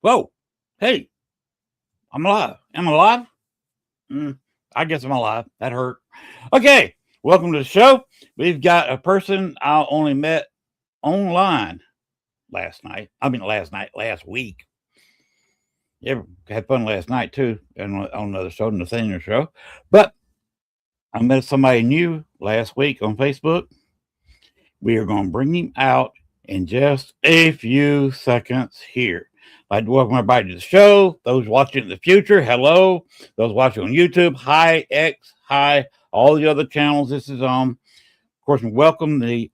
Whoa. Hey, I'm alive. Am I alive? I guess I'm alive. That hurt. Okay. Welcome to the show. We've got a person I only met online last night. Last week. Yeah, had fun last night too, and on another show, the senior show. But I met somebody new last week on Facebook. We are going to bring him out in just a few seconds here. I'd like to welcome everybody to the show. Those watching in the future, hello. Those watching on YouTube, hi, X, hi, all the other channels this is on. Of course, we welcome the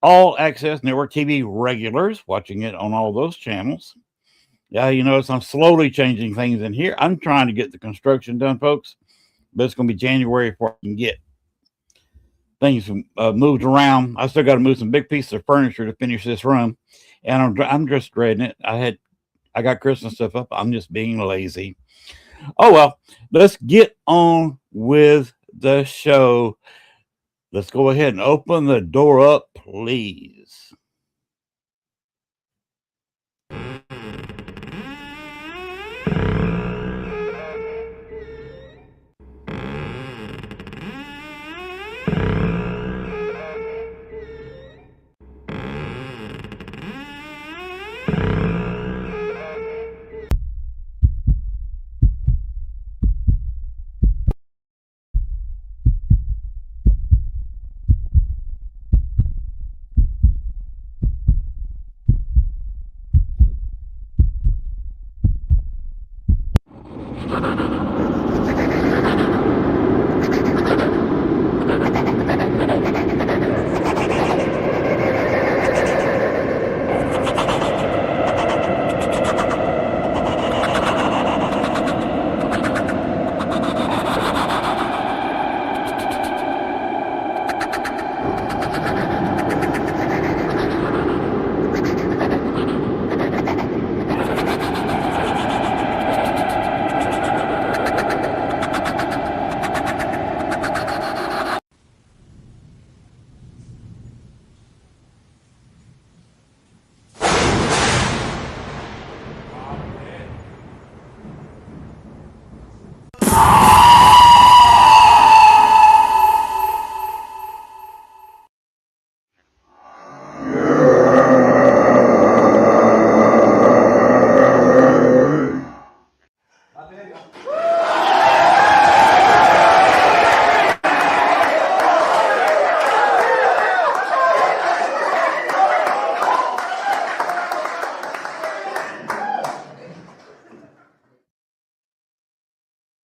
All Access Network TV regulars watching it on all those channels. Yeah, you notice I'm slowly changing things in here. I'm trying to get the construction done, folks, but it's going to be January before I can get things moved around. I still got to move some big pieces of furniture to finish this room, and I'm just dreading it. I got Christmas stuff up. I'm just being lazy. Oh well, let's get on with the show. Let's go ahead and open the door up, please.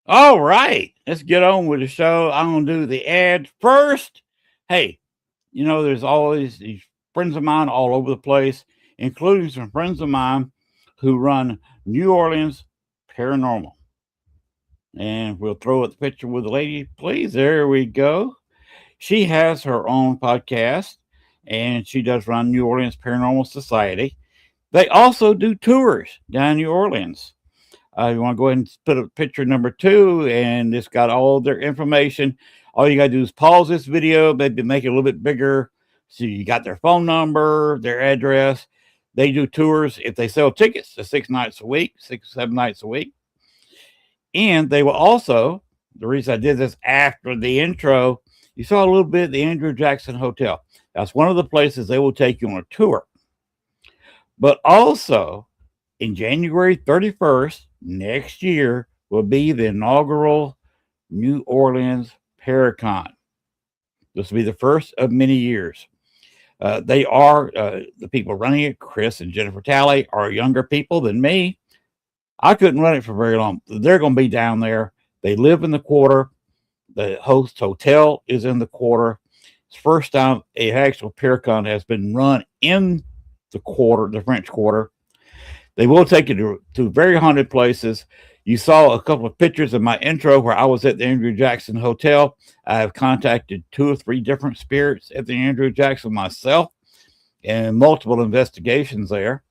All right, let's get on with the show. I'm going to do the ad first. Hey, there's always these friends of mine all over the place, including some friends of mine who run New Orleans Paranormal. And we'll throw up the picture with the lady, please. There we go. She has her own podcast, and she does run New Orleans Paranormal Society. They also do tours down in New Orleans. You want to go ahead and put up picture number 2, and it's got all their information. All you got to do is pause this video, maybe make it a little bit bigger. So you got their phone number, their address. They do tours if they sell tickets to 6 nights a week, 6 or 7 nights a week. And they will also, the reason I did this after the intro, you saw a little bit of the Andrew Jackson Hotel. That's one of the places they will take you on a tour. But also, in January 31st, next year, will be the inaugural New Orleans Paracon. This will be the first of many years. They are, the people running it, Chris and Jennifer Talley, are younger people than me. I couldn't run it for very long. They're going to be down there. They live in the quarter. The host hotel is in the quarter. It's the first time a actual Paracon has been run in the quarter, the French Quarter. They will take you to very haunted places. You saw a couple of pictures of my intro where I was at the Andrew Jackson Hotel. I have contacted 2 or 3 different spirits at the Andrew Jackson myself and multiple investigations there.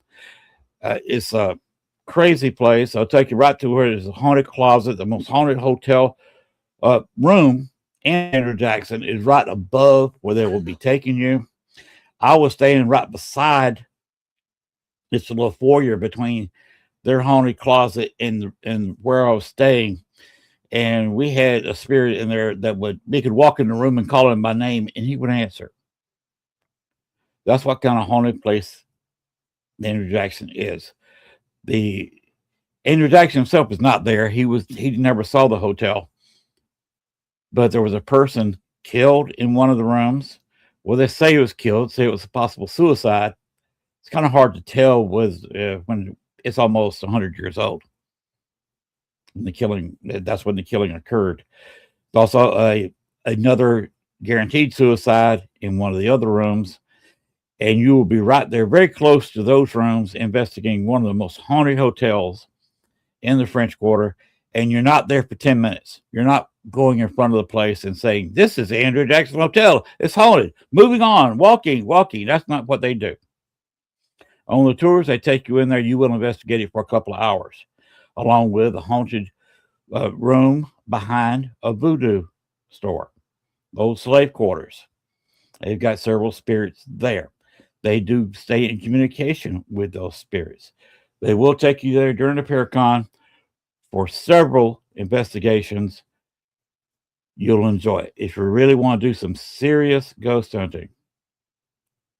It's a crazy place. I'll take you right to where there's a haunted closet, the most haunted hotel room in Andrew Jackson is right above where they will be taking you. I was staying right beside. It's a little foyer between their haunted closet in where I was staying, and we had a spirit in there that we could walk in the room and call him by name, and he would answer. That's what kind of haunted place Andrew Jackson is. The Andrew Jackson himself is not there. He never saw the hotel, but there was a person killed in one of the rooms. Well, they say he was killed, say it was a possible suicide. It's kind of hard to tell when it's almost 100 years old. That's when the killing occurred. There's also another guaranteed suicide in one of the other rooms, and you will be right there, very close to those rooms, investigating one of the most haunted hotels in the French Quarter, and you're not there for 10 minutes. You're not going in front of the place and saying, "This is the Andrew Jackson Hotel. It's haunted. Moving on, walking." That's not what they do. On the tours, they take you in there. You will investigate it for a couple of hours, along with a haunted room behind a voodoo store, old slave quarters. They've got several spirits there. They do stay in communication with those spirits. They will take you there during the Paracon for several investigations. You'll enjoy it. If you really want to do some serious ghost hunting,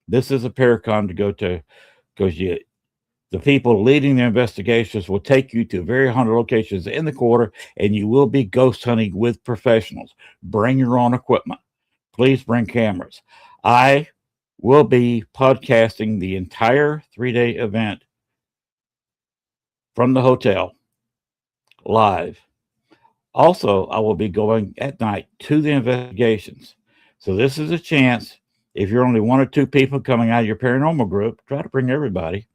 this is a Paracon to go to, because the people leading the investigations will take you to very haunted locations in the quarter, and you will be ghost hunting with professionals. Bring your own equipment. Please bring cameras. I will be podcasting the entire 3-day event from the hotel live. Also, I will be going at night to the investigations. So this is a chance. If you're only one or two people coming out of your paranormal group, try to bring everybody.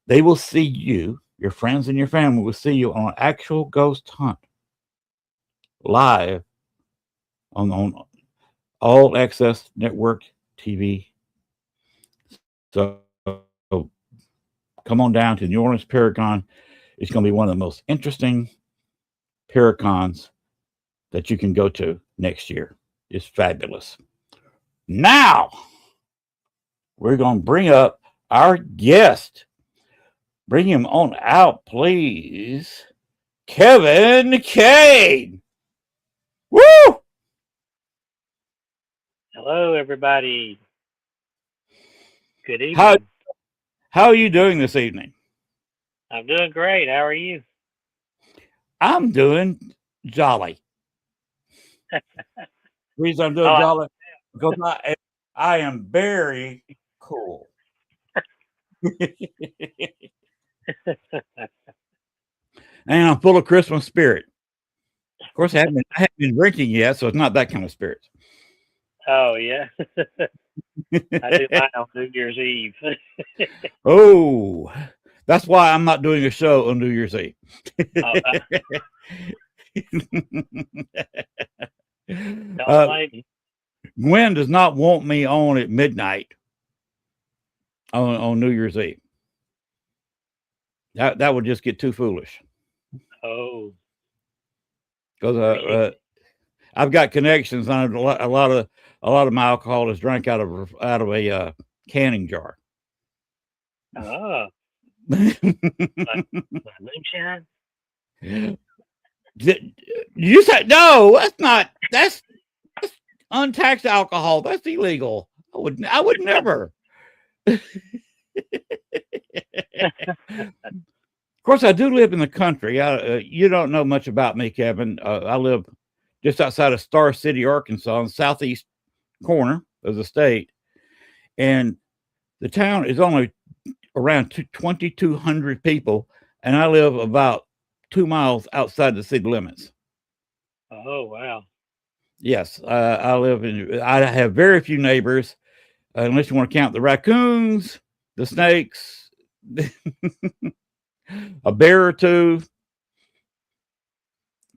They will see you, your friends and your family will see you on an actual ghost hunt live on All Access Network TV. So come on down to New Orleans Paracon. It's going to be one of the most interesting Paracons that you can go to next year. It's fabulous. Now, we're going to bring up our guest. Bring him on out, please. Kevin Cain. Woo! Hello, everybody. Good evening. How are you doing this evening? I'm doing great. How are you? I'm doing jolly. The reason I'm doing jolly because I am very cool. And I'm full of Christmas spirit. Of course, I haven't been drinking yet, so it's not that kind of spirit. Oh, yeah. I do mine on New Year's Eve. Oh, that's why I'm not doing a show on New Year's Eve. Gwen does not want me on at midnight on New Year's Eve. That would just get too foolish. Oh, because I've got connections on a lot of my alcohol is drank out of a canning jar. Oh, moonshine. You said no? That's untaxed alcohol. That's illegal. I would never. Of course, I do live in the country. You don't know much about me, Kevin. I live just outside of Star City, Arkansas, in the southeast corner of the state. And the town is only around 2,200 people, and I live about 2 miles outside the city limits. Oh, wow. Yes, I have very few neighbors, unless you want to count the raccoons, the snakes, a bear or two.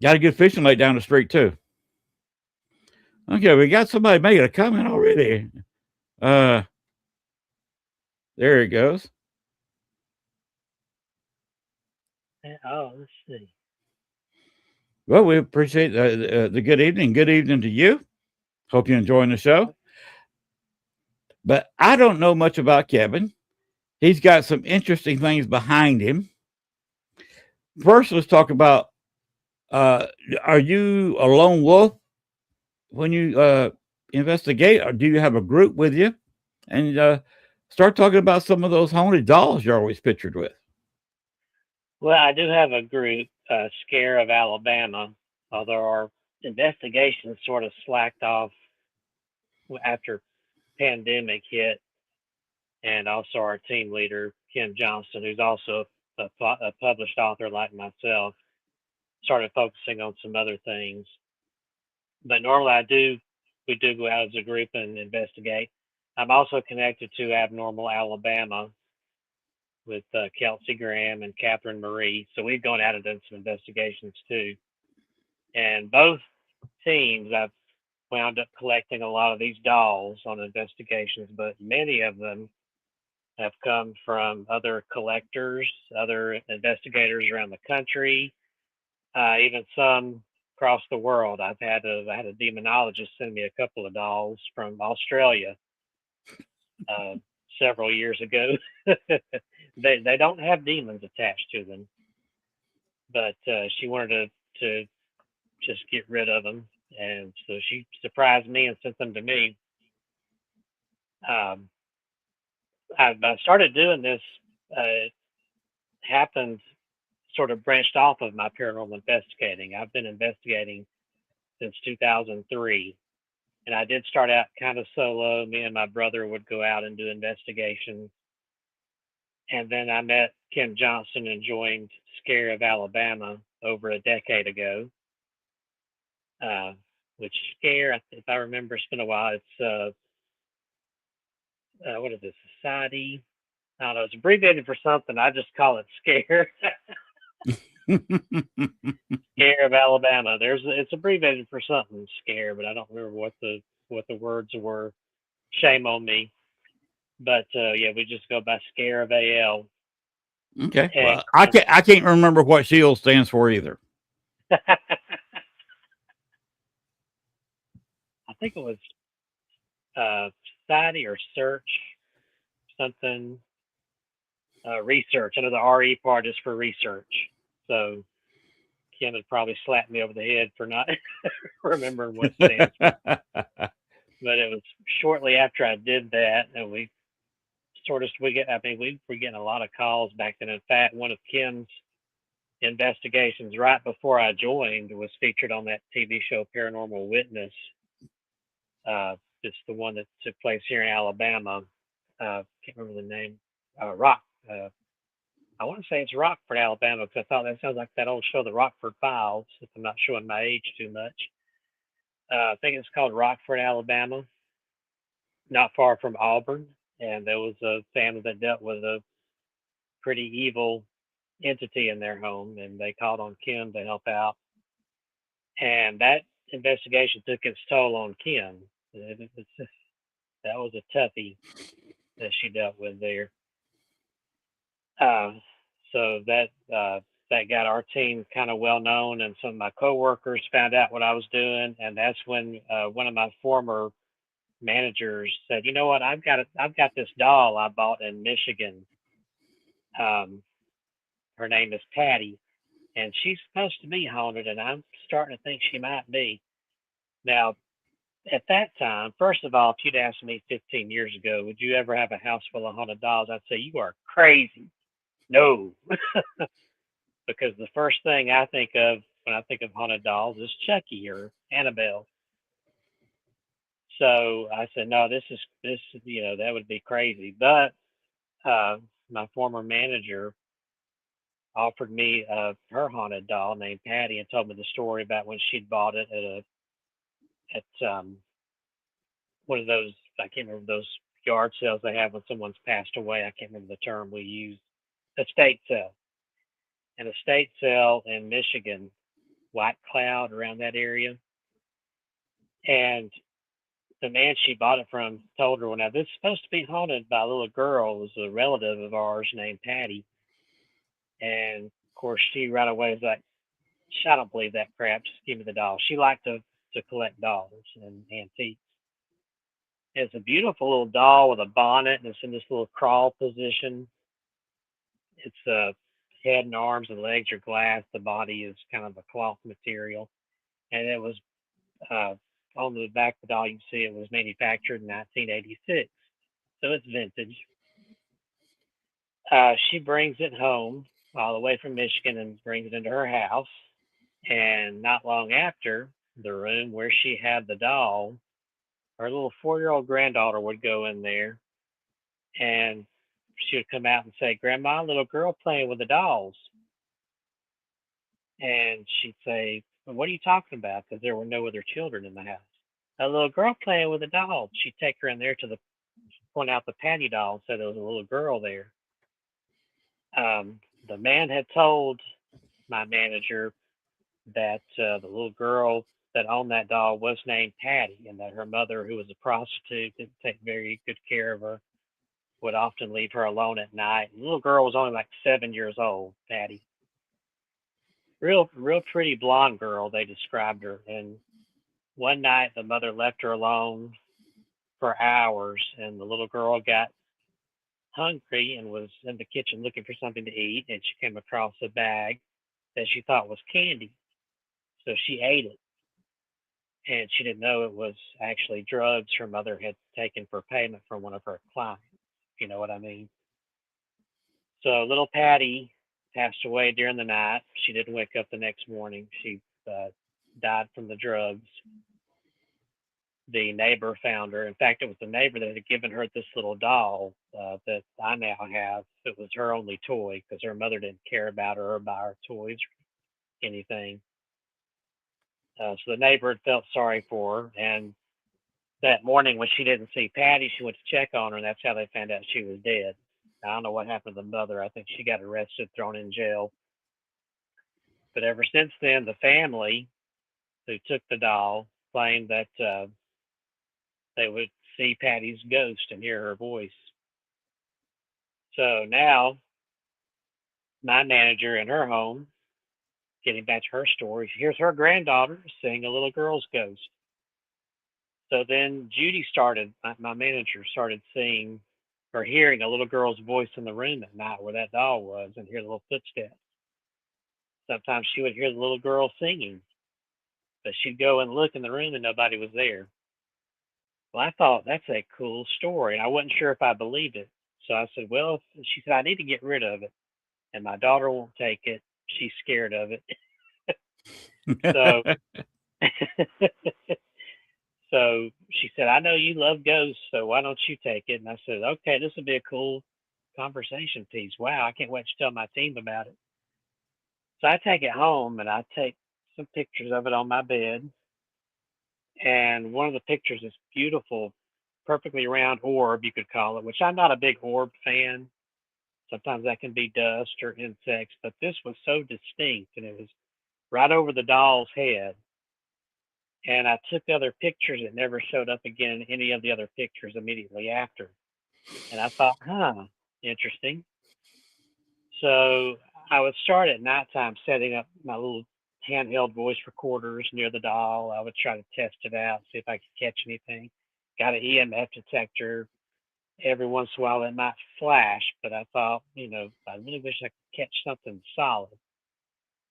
Got a good fishing lake down the street too. Okay, we got somebody making a comment already. There it goes. Oh, let's see. Well, we appreciate the good evening. Good evening to you. Hope you're enjoying the show. But I don't know much about Kevin. He's got some interesting things behind him. first, let's talk about. Are you a lone wolf when you investigate, or do you have a group with you? And start talking about some of those haunted dolls you're always pictured with. Well, I do have a group, Scare of Alabama, although our investigations sort of slacked off after pandemic hit, and also our team leader Ken Johnson, who's also a published author like myself, started focusing on some other things. But normally we do go out as a group and investigate. I'm also connected to Abnormal Alabama with Kelsey Graham and Catherine Marie. So we've gone out and done some investigations too. And both teams, I've wound up collecting a lot of these dolls on investigations, but many of them have come from other collectors, other investigators around the country, even some across the world. I had a demonologist send me a couple of dolls from Australia uh, several years ago. They don't have demons attached to them, but she wanted to just get rid of them, and so she surprised me and sent them to me. Um, I started doing this. Happened sort of branched off of my paranormal investigating. I've been investigating since 2003, and I did start out kind of solo. Me and my brother would go out and do investigations, and then I met Kim Johnson and joined Scare of Alabama over a decade ago. Uh, which Scare, if I remember, it's been a while. It's what is it? Society. I don't know. It's abbreviated for something. I just call it Scare. Scare of Alabama. It's abbreviated for something. Scare, but I don't remember what the words were. Shame on me. But yeah, we just go by Scare of AL. Okay. And Well, I can't remember what SHIELD stands for either. I think it was Society or Search something. Research. I know the RE part is for research. So Kim would probably slap me over the head for not remembering what it stands for. But it was shortly after I did that, and we sort of I mean, we were getting a lot of calls back then. In fact, one of Kim's investigations right before I joined was featured on that TV show Paranormal Witness. It's the one that took place here in Alabama. Can't remember the name. Rock. I want to say it's Rockford, Alabama, because I thought that sounds like that old show, The Rockford Files. If I'm not showing my age too much, I think it's called Rockford, Alabama, not far from Auburn. And there was a family that dealt with a pretty evil entity in their home, and they called on Kim to help out. And that investigation took its toll on Kim. That was a toughie that she dealt with there. Uh, so that got our team kind of well known, and some of my coworkers found out what I was doing, and that's when one of my former managers said, "You know what? I've got this doll I bought in Michigan. Um, her name is Patty, and she's supposed to be haunted, and I'm starting to think she might be." Now, at that time, first of all, if you'd asked me 15 years ago, would you ever have a house full of haunted dolls? I'd say you are crazy. No, because the first thing I think of when I think of haunted dolls is Chucky or Annabelle. So I said, no, this, that would be crazy. But uh, my former manager offered me her haunted doll named Patty and told me the story about when she'd bought it at one of those, I can't remember those yard sales they have when someone's passed away. I can't remember the term we use. Estate sale. An estate sale in Michigan, White Cloud, around that area. And the man she bought it from told her, well, now this is supposed to be haunted by a little girl. It was a relative of ours named Patty. And of course, she right away was like, I don't believe that crap. Just give me the doll. She liked to collect dolls and antiques. It's a beautiful little doll with a bonnet, and it's in this little crawl position. It's head and arms and legs are glass. The body is kind of a cloth material, and it was uh, on the back of the doll. You can see it was manufactured in 1986, so it's vintage. She brings it home all the way from Michigan and brings it into her house. And not long after, the room where she had the doll, her little 4-year-old granddaughter would go in there and she would come out and say, "Grandma, little girl playing with the dolls." And she'd say, "Well, what are you talking about?" Because there were no other children in the house. "A little girl playing with a doll." She'd take her in there to the point out the Patty doll and say there was a little girl there. The man had told my manager that the little girl that owned that doll was named Patty, and that her mother, who was a prostitute, didn't take very good care of her, would often leave her alone at night. And the little girl was only like 7 years old, Patty. Real pretty blonde girl, they described her. And one night, the mother left her alone for hours, and the little girl got hungry and was in the kitchen looking for something to eat, and she came across a bag that she thought was candy. So she ate it, and she didn't know it was actually drugs her mother had taken for payment from one of her clients. You know what I mean? So little Patty passed away during the night. She didn't wake up the next morning. She died from the drugs. The neighbor found her. In fact, it was the neighbor that had given her this little doll that I now have. It was her only toy because her mother didn't care about her or buy her toys or anything. So the neighbor had felt sorry for her, and that morning when she didn't see Patty, she went to check on her, and that's how they found out she was dead. I don't know what happened to the mother. I think she got arrested, thrown in jail. But ever since then, the family who took the doll claimed that they would see Patty's ghost and hear her voice. So now, my manager in her home, getting back to her story, here's her granddaughter seeing a little girl's ghost. So then Judy started, my manager started seeing or hearing a little girl's voice in the room at night where that doll was and hear the little footsteps. Sometimes she would hear the little girl singing, but she'd go and look in the room and nobody was there. Well, I thought that's a cool story, and I wasn't sure if I believed it. So I said, "Well," she said, "I need to get rid of it, and my daughter won't take it. She's scared of it." So, so she said, "I know you love ghosts, so why don't you take it?" And I said, "Okay, this would be a cool conversation piece. Wow, I can't wait to tell my team about it." So I take it home and I take some pictures of it on my bed. And one of the pictures is beautiful, perfectly round orb, you could call it, which I'm not a big orb fan. Sometimes that can be dust or insects, but this was so distinct and it was right over the doll's head. And I took other pictures. It never showed up again in any of the other pictures immediately after. And I thought, interesting. So I would start at nighttime setting up my little handheld voice recorders near the doll. I would try to test it out, see if I could catch anything. Got an EMF detector. Every once in a while it might flash, but I thought, I really wish I could catch something solid.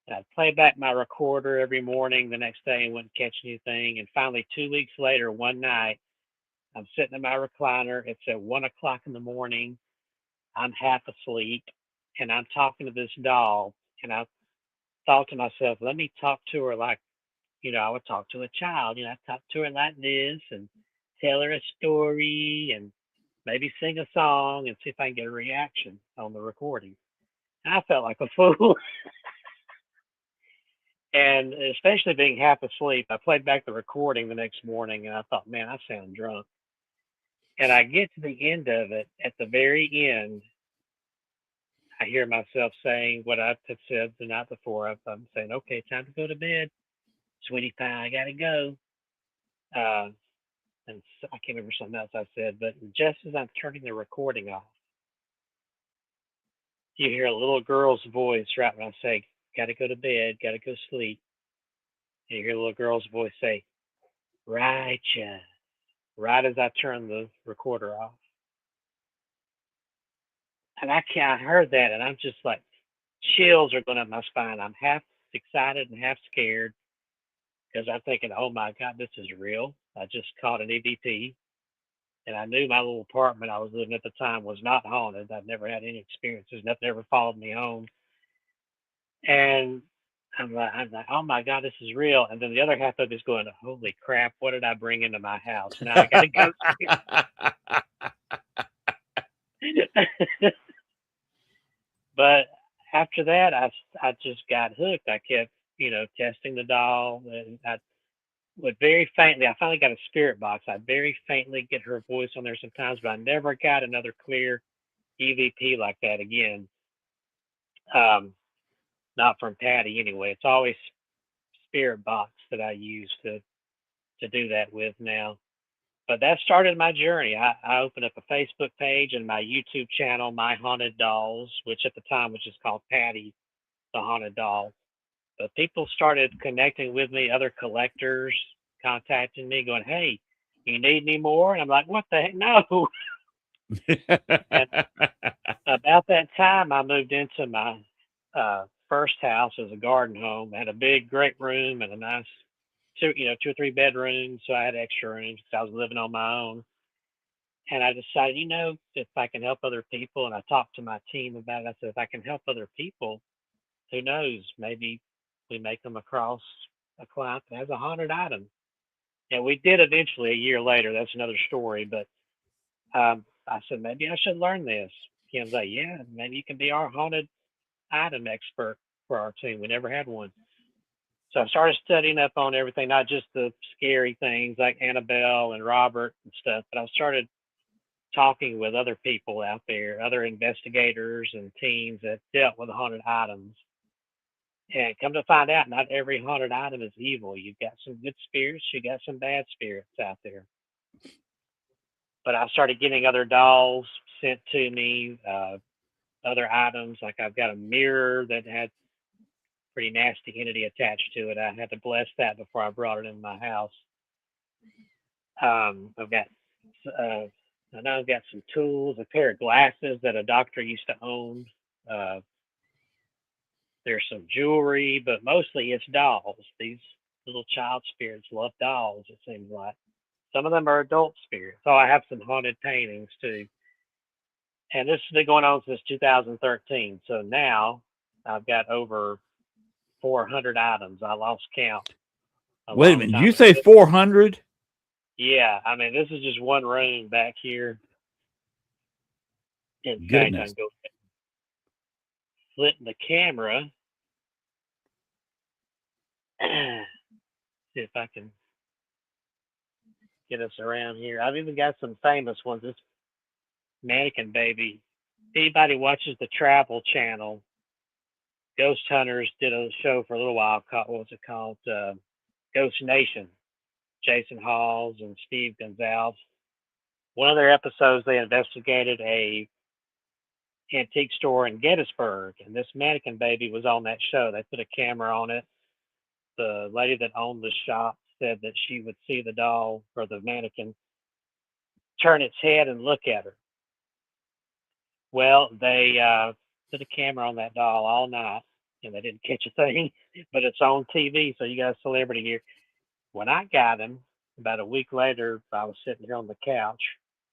And I'd play back my recorder every morning the next day and wouldn't catch anything. And finally, 2 weeks later, one night, I'm sitting in my recliner. It's at 1 o'clock in the morning. I'm half asleep and I'm talking to this doll. And I thought to myself, let me talk to her like, I would talk to a child. I talk to her like this and tell her a story and maybe sing a song and see if I can get a reaction on the recording. And I felt like a fool. And especially being half asleep, I played back the recording the next morning and I thought, man, I sound drunk. And I get to the end of it. At the very end, I hear myself saying what I had said the night before. I'm saying, okay, time to go to bed. Sweetie pie, I got to go. Uh, and I can't remember something else I said, but just as I'm turning the recording off, you hear a little girl's voice right when I say, got to go to bed, got to go sleep. And you hear a little girl's voice say, righteous, right as I turn the recorder off. And I heard that, and I'm just like, chills are going up my spine. I'm half excited and half scared because I'm thinking, oh my God, this is real. I just caught an EVP. And I knew my little apartment I was living at the time was not haunted. I've never had any experiences. Nothing ever followed me home. And I'm like, oh my God, this is real. And then the other half of it is going, holy crap, what did I bring into my house? Now I got to go. But after that, I just got hooked. I kept, testing the doll. And I would very faintly, I finally got a spirit box. I very faintly get her voice on there sometimes, but I never got another clear EVP like that again. Um, Not from Patty anyway. It's always spirit box that I use to do that with now. But that started my journey. I opened up a Facebook page and my YouTube channel, My Haunted Dolls, which at the time was just called Patty the Haunted Doll. But people started connecting with me, other collectors contacting me, going, "Hey, you need any more?" And I'm like, "What the heck? No!" And about that time, I moved into my first house as a garden home. I had a big, great room and a nice two or three bedrooms. So I had extra rooms because I was living on my own. And I decided, if I can help other people, and I talked to my team about it. I said, if I can help other people, who knows? Maybe we may come across a client that has a haunted item. And we did eventually a year later. That's another story. But I said, maybe I should learn this. Kim's like, yeah, maybe you can be our haunted item expert for our team. We never had one. So I started studying up on everything, not just the scary things like Annabelle and Robert and stuff, but I started talking with other people out there, other investigators and teams that dealt with haunted items. And come to find out, not every haunted item is evil. You've got some good spirits, you got some bad spirits out there. But I started getting other dolls sent to me, other items. Like I've got a mirror that had pretty nasty entity attached to it. I had to bless that before I brought it in my house. I've got, uh, I know I've got some tools, a pair of glasses that a doctor used to own. Uh, there's some jewelry, but mostly it's dolls. These little child spirits love dolls, it seems like. Some of them are adult spirits. Oh, I have some haunted paintings too. And this has been going on since 2013. So now I've got over 400 items. I lost count a Wait a long minute. Did time you ago. say 400? Yeah, I mean, this is just one room back here. In fact, I Goodness. can go flip the camera. See if I can get us around here. I've even got some famous ones. This mannequin baby. Anybody watches the Travel Channel, Ghost Hunters did a show for a little while called, what was it called? Ghost Nation. Jason Halls and Steve Gonzalez. One of their episodes, they investigated a antique store in Gettysburg, and this mannequin baby was on that show. They put a camera on it. The lady that owned the shop said that she would see the doll or the mannequin turn its head and look at her. Well, they put a camera on that doll all night, and they didn't catch a thing. But it's on TV, so you got a celebrity here. When I got him, about a week later, I was sitting here on the couch.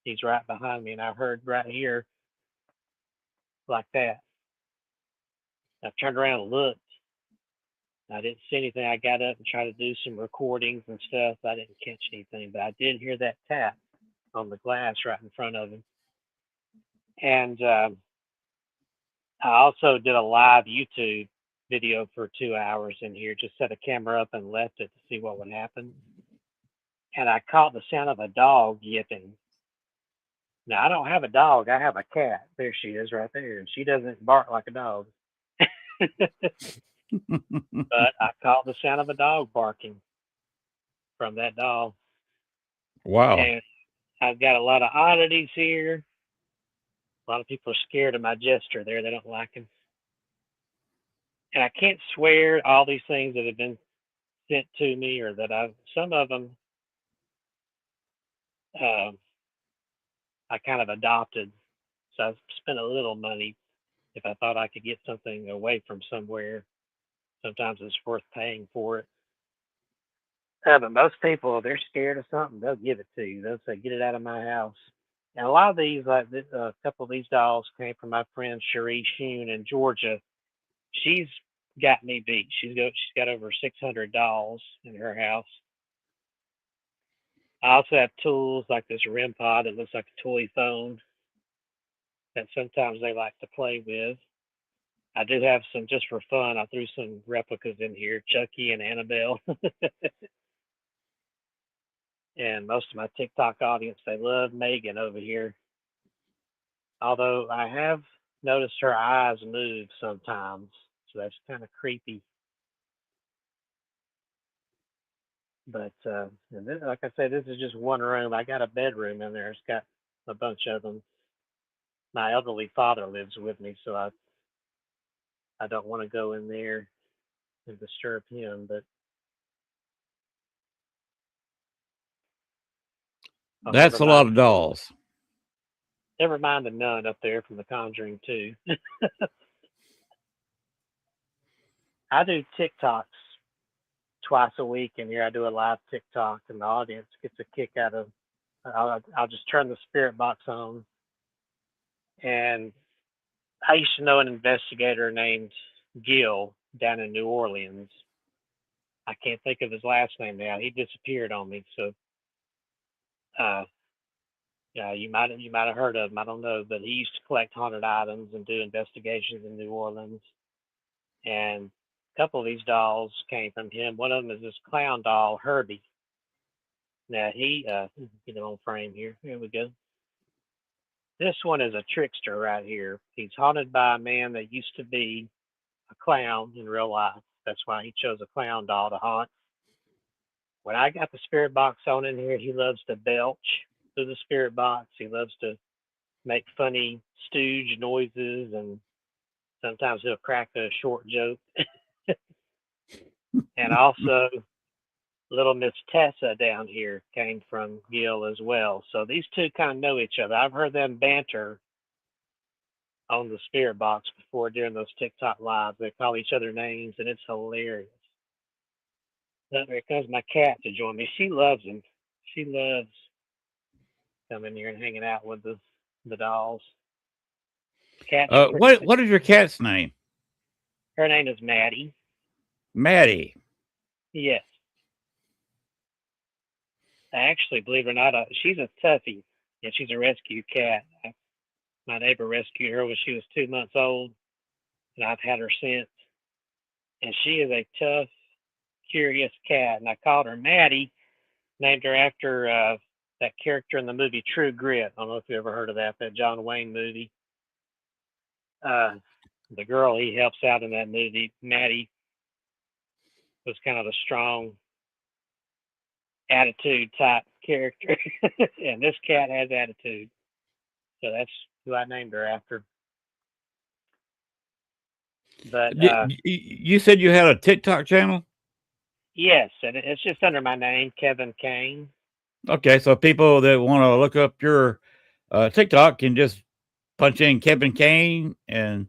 He's right behind me, and I heard right here like that. I turned around and looked. I didn't see anything. I got up and tried to do some recordings and stuff. I didn't catch anything, but I did hear that tap on the glass right in front of him. And I also did a live YouTube video for 2 hours in here, just set a camera up and left it to see what would happen. And I caught the sound of a dog yipping. Now, I don't have a dog. I have a cat. There she is right there. And she doesn't bark like a dog. But I caught the sound of a dog barking from that dog. Wow. And I've got a lot of oddities here. A lot of people are scared of my gesture there. They don't like him. And I can't swear all these things that have been sent to me or that some of them uh, I kind of adopted. So I've spent a little money If I thought I could get something away from somewhere, sometimes it's worth paying for it. But most people, if they're scared of something, they'll give it to you. They'll say, "Get it out of my house." And a lot of these, like a couple of these dolls, came from my friend Cherie Shune in Georgia. She's got me beat. She's got over 600 dolls in her house. I also have tools like this REM pod that looks like a toy phone that sometimes they like to play with. I do have some just for fun. I threw some replicas in here, Chucky and Annabelle. And most of my TikTok audience, they love Megan over here. Although I have noticed her eyes move sometimes, so that's kind of creepy. But and this, like I said, this is just one room. I got a bedroom in there. It's got a bunch of them. My elderly father lives with me, so I don't want to go in there and disturb him. But oh, That's a lot of dolls. never mind the nun up there from The Conjuring 2. I do TikToks twice a week in here. I do a live TikTok, and the audience gets a kick out of. I'll just turn the spirit box on, and I used to know an investigator named Gil down in New Orleans. I can't think of his last name now. He disappeared on me, so uh, yeah, you might have heard of him. I don't know, but he used to collect haunted items and do investigations in New Orleans. And a couple of these dolls came from him. One of them is this clown doll, Herbie. Now get him on frame here. Here we go. This one is a trickster right here. He's haunted by a man that used to be a clown in real life. That's why he chose a clown doll to haunt. When I got the spirit box on in here, he loves to belch through the spirit box. He loves to make funny stooge noises, and sometimes he'll crack a short joke. And also, little Miss Tessa down here came from Gil as well. So these two kind of know each other. I've heard them banter on the spirit box before during those TikTok lives. They call each other names, and it's hilarious. There comes my cat to join me. She loves him. She loves coming here and hanging out with the dolls. Cats are pretty. What is your cat's name? Her name is Maddie. Maddie. Yes. Actually, believe it or not, she's a toughie. Yeah, she's a rescue cat. My neighbor rescued her when she was 2 months old, and I've had her since. And she is a tough, curious cat. And I called her Maddie, named her after that character in the movie True Grit. I don't know if you ever heard of that John Wayne movie. The girl he helps out in that movie, Maddie, was kind of a strong attitude type character. And this cat has attitude. So that's who I named her after. But you said you had a TikTok channel? yes, and it's just under my name, Kevin Cain. Okay, so people that want to look up your TikTok can just punch in Kevin Cain, and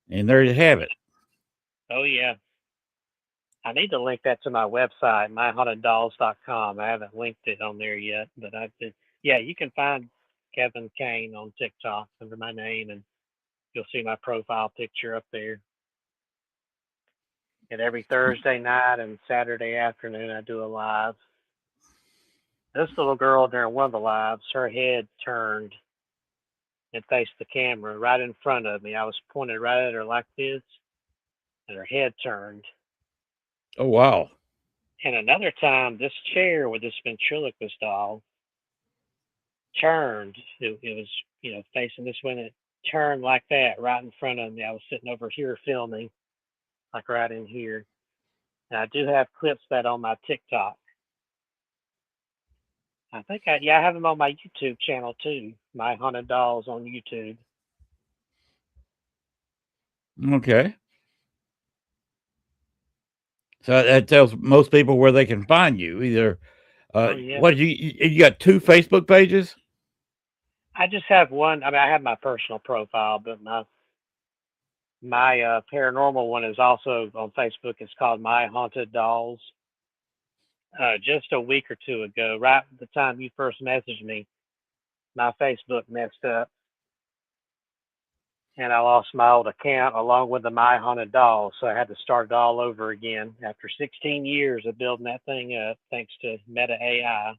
there you have it. Oh yeah. I need to link that to my website, myhauntedDolls.com. I haven't linked it on there yet, but I did. Yeah, you can find Kevin Cain on TikTok under my name, and you'll see my profile picture up there. And every Thursday night and Saturday afternoon, I do a live. This little girl during one of the lives, her head turned and faced the camera right in front of me. I was pointed right at her like this, and her head turned. Oh, wow. And another time, this chair with this ventriloquist doll turned. It was, facing this way, and it turned like that right in front of me. I was sitting over here filming, like right in here. And I do have clips of that on my TikTok. I think I have them on my YouTube channel too. My Haunted Dolls on YouTube. Okay. So that tells most people where they can find you. Either, Oh yeah. what you got 2 Facebook pages? I just have one. I mean, I have my personal profile, but My paranormal one is also on Facebook. It's called My Haunted Dolls. Just a week or two ago, right at the time you first messaged me, my Facebook messed up and I lost my old account along with the My Haunted Dolls. So I had to start it all over again after 16 years of building that thing up, thanks to Meta AI.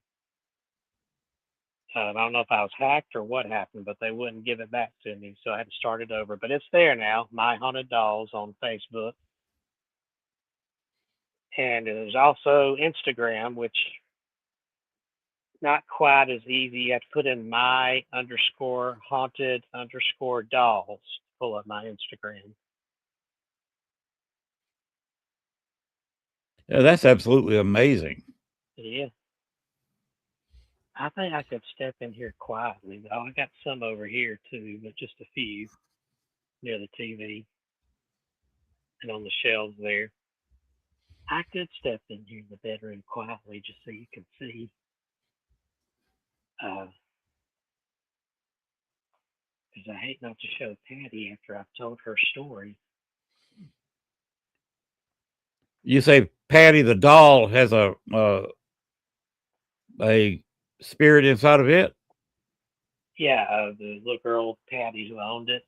I don't know if I was hacked or what happened, but they wouldn't give it back to me, so I had to start it over. But it's there now, My Haunted Dolls on Facebook, and there's also Instagram, which not quite as easy. You have to put in my underscore haunted underscore dolls to pull up my Instagram. Yeah, that's absolutely amazing. Yeah. I think I could step in here quietly. Oh, I got some over here too, but just a few near the TV and on the shelves there. I could step in here in the bedroom quietly just so you can see. Because I hate not to show Patty after I've told her story. You say Patty the doll has a spirit inside of it? Yeah, the little girl Patty who owned it.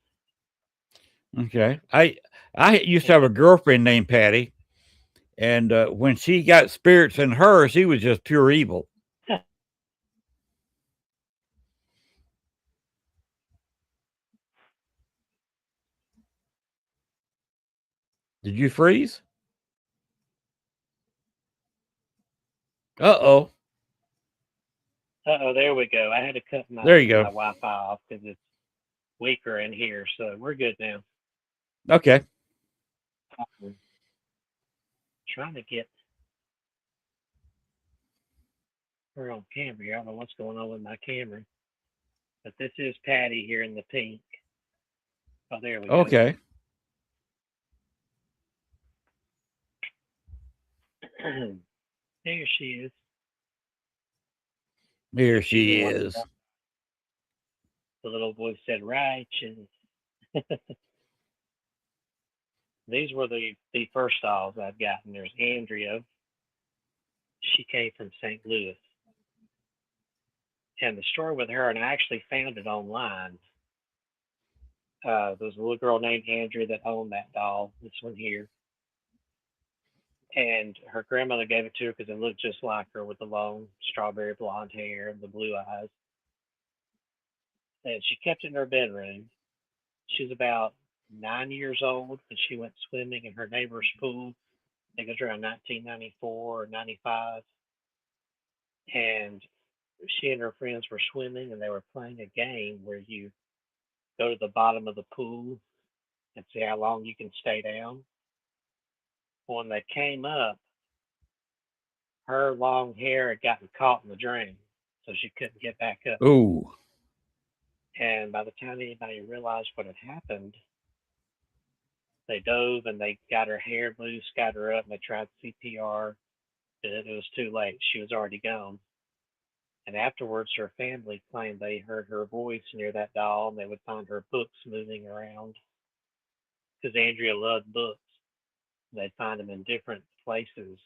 Okay. I used to And have a girlfriend named Patty, and when she got spirits in her, she was just pure evil. Did you freeze? Uh-oh. oh, there we go. I had to cut There you my go. Wi-Fi off because it's weaker in here, so we're good now. Okay. I'm trying to get her on camera here. I don't know what's going on with my camera, but this is Patty here in the pink. Oh, there we go. Okay. There she is. Here If she's she wondering, is. the little voice said righteous. These were the first dolls I've gotten. There's Andrea. She came from St. Louis. And the story with her, and I actually found it online. There was a little girl named Andrea that owned that doll, this one here. And her grandmother gave it to her because it looked just like her with the long strawberry blonde hair and the blue eyes. And she kept it in her bedroom. She was about 9 years old when she went swimming in her neighbor's pool. I think it was around 1994 or 95. And she and her friends were swimming and they were playing a game where you go to the bottom of the pool and see how long you can stay down. When they came up, her long hair had gotten caught in the drain, so she couldn't get back up. Ooh. And by the time anybody realized what had happened, they dove and they got her hair loose, got her up, and they tried CPR. It was too late. She was already gone. And afterwards, her family claimed they heard her voice near that doll, and they would find her books moving around because Andrea loved books. They'd find them in different places.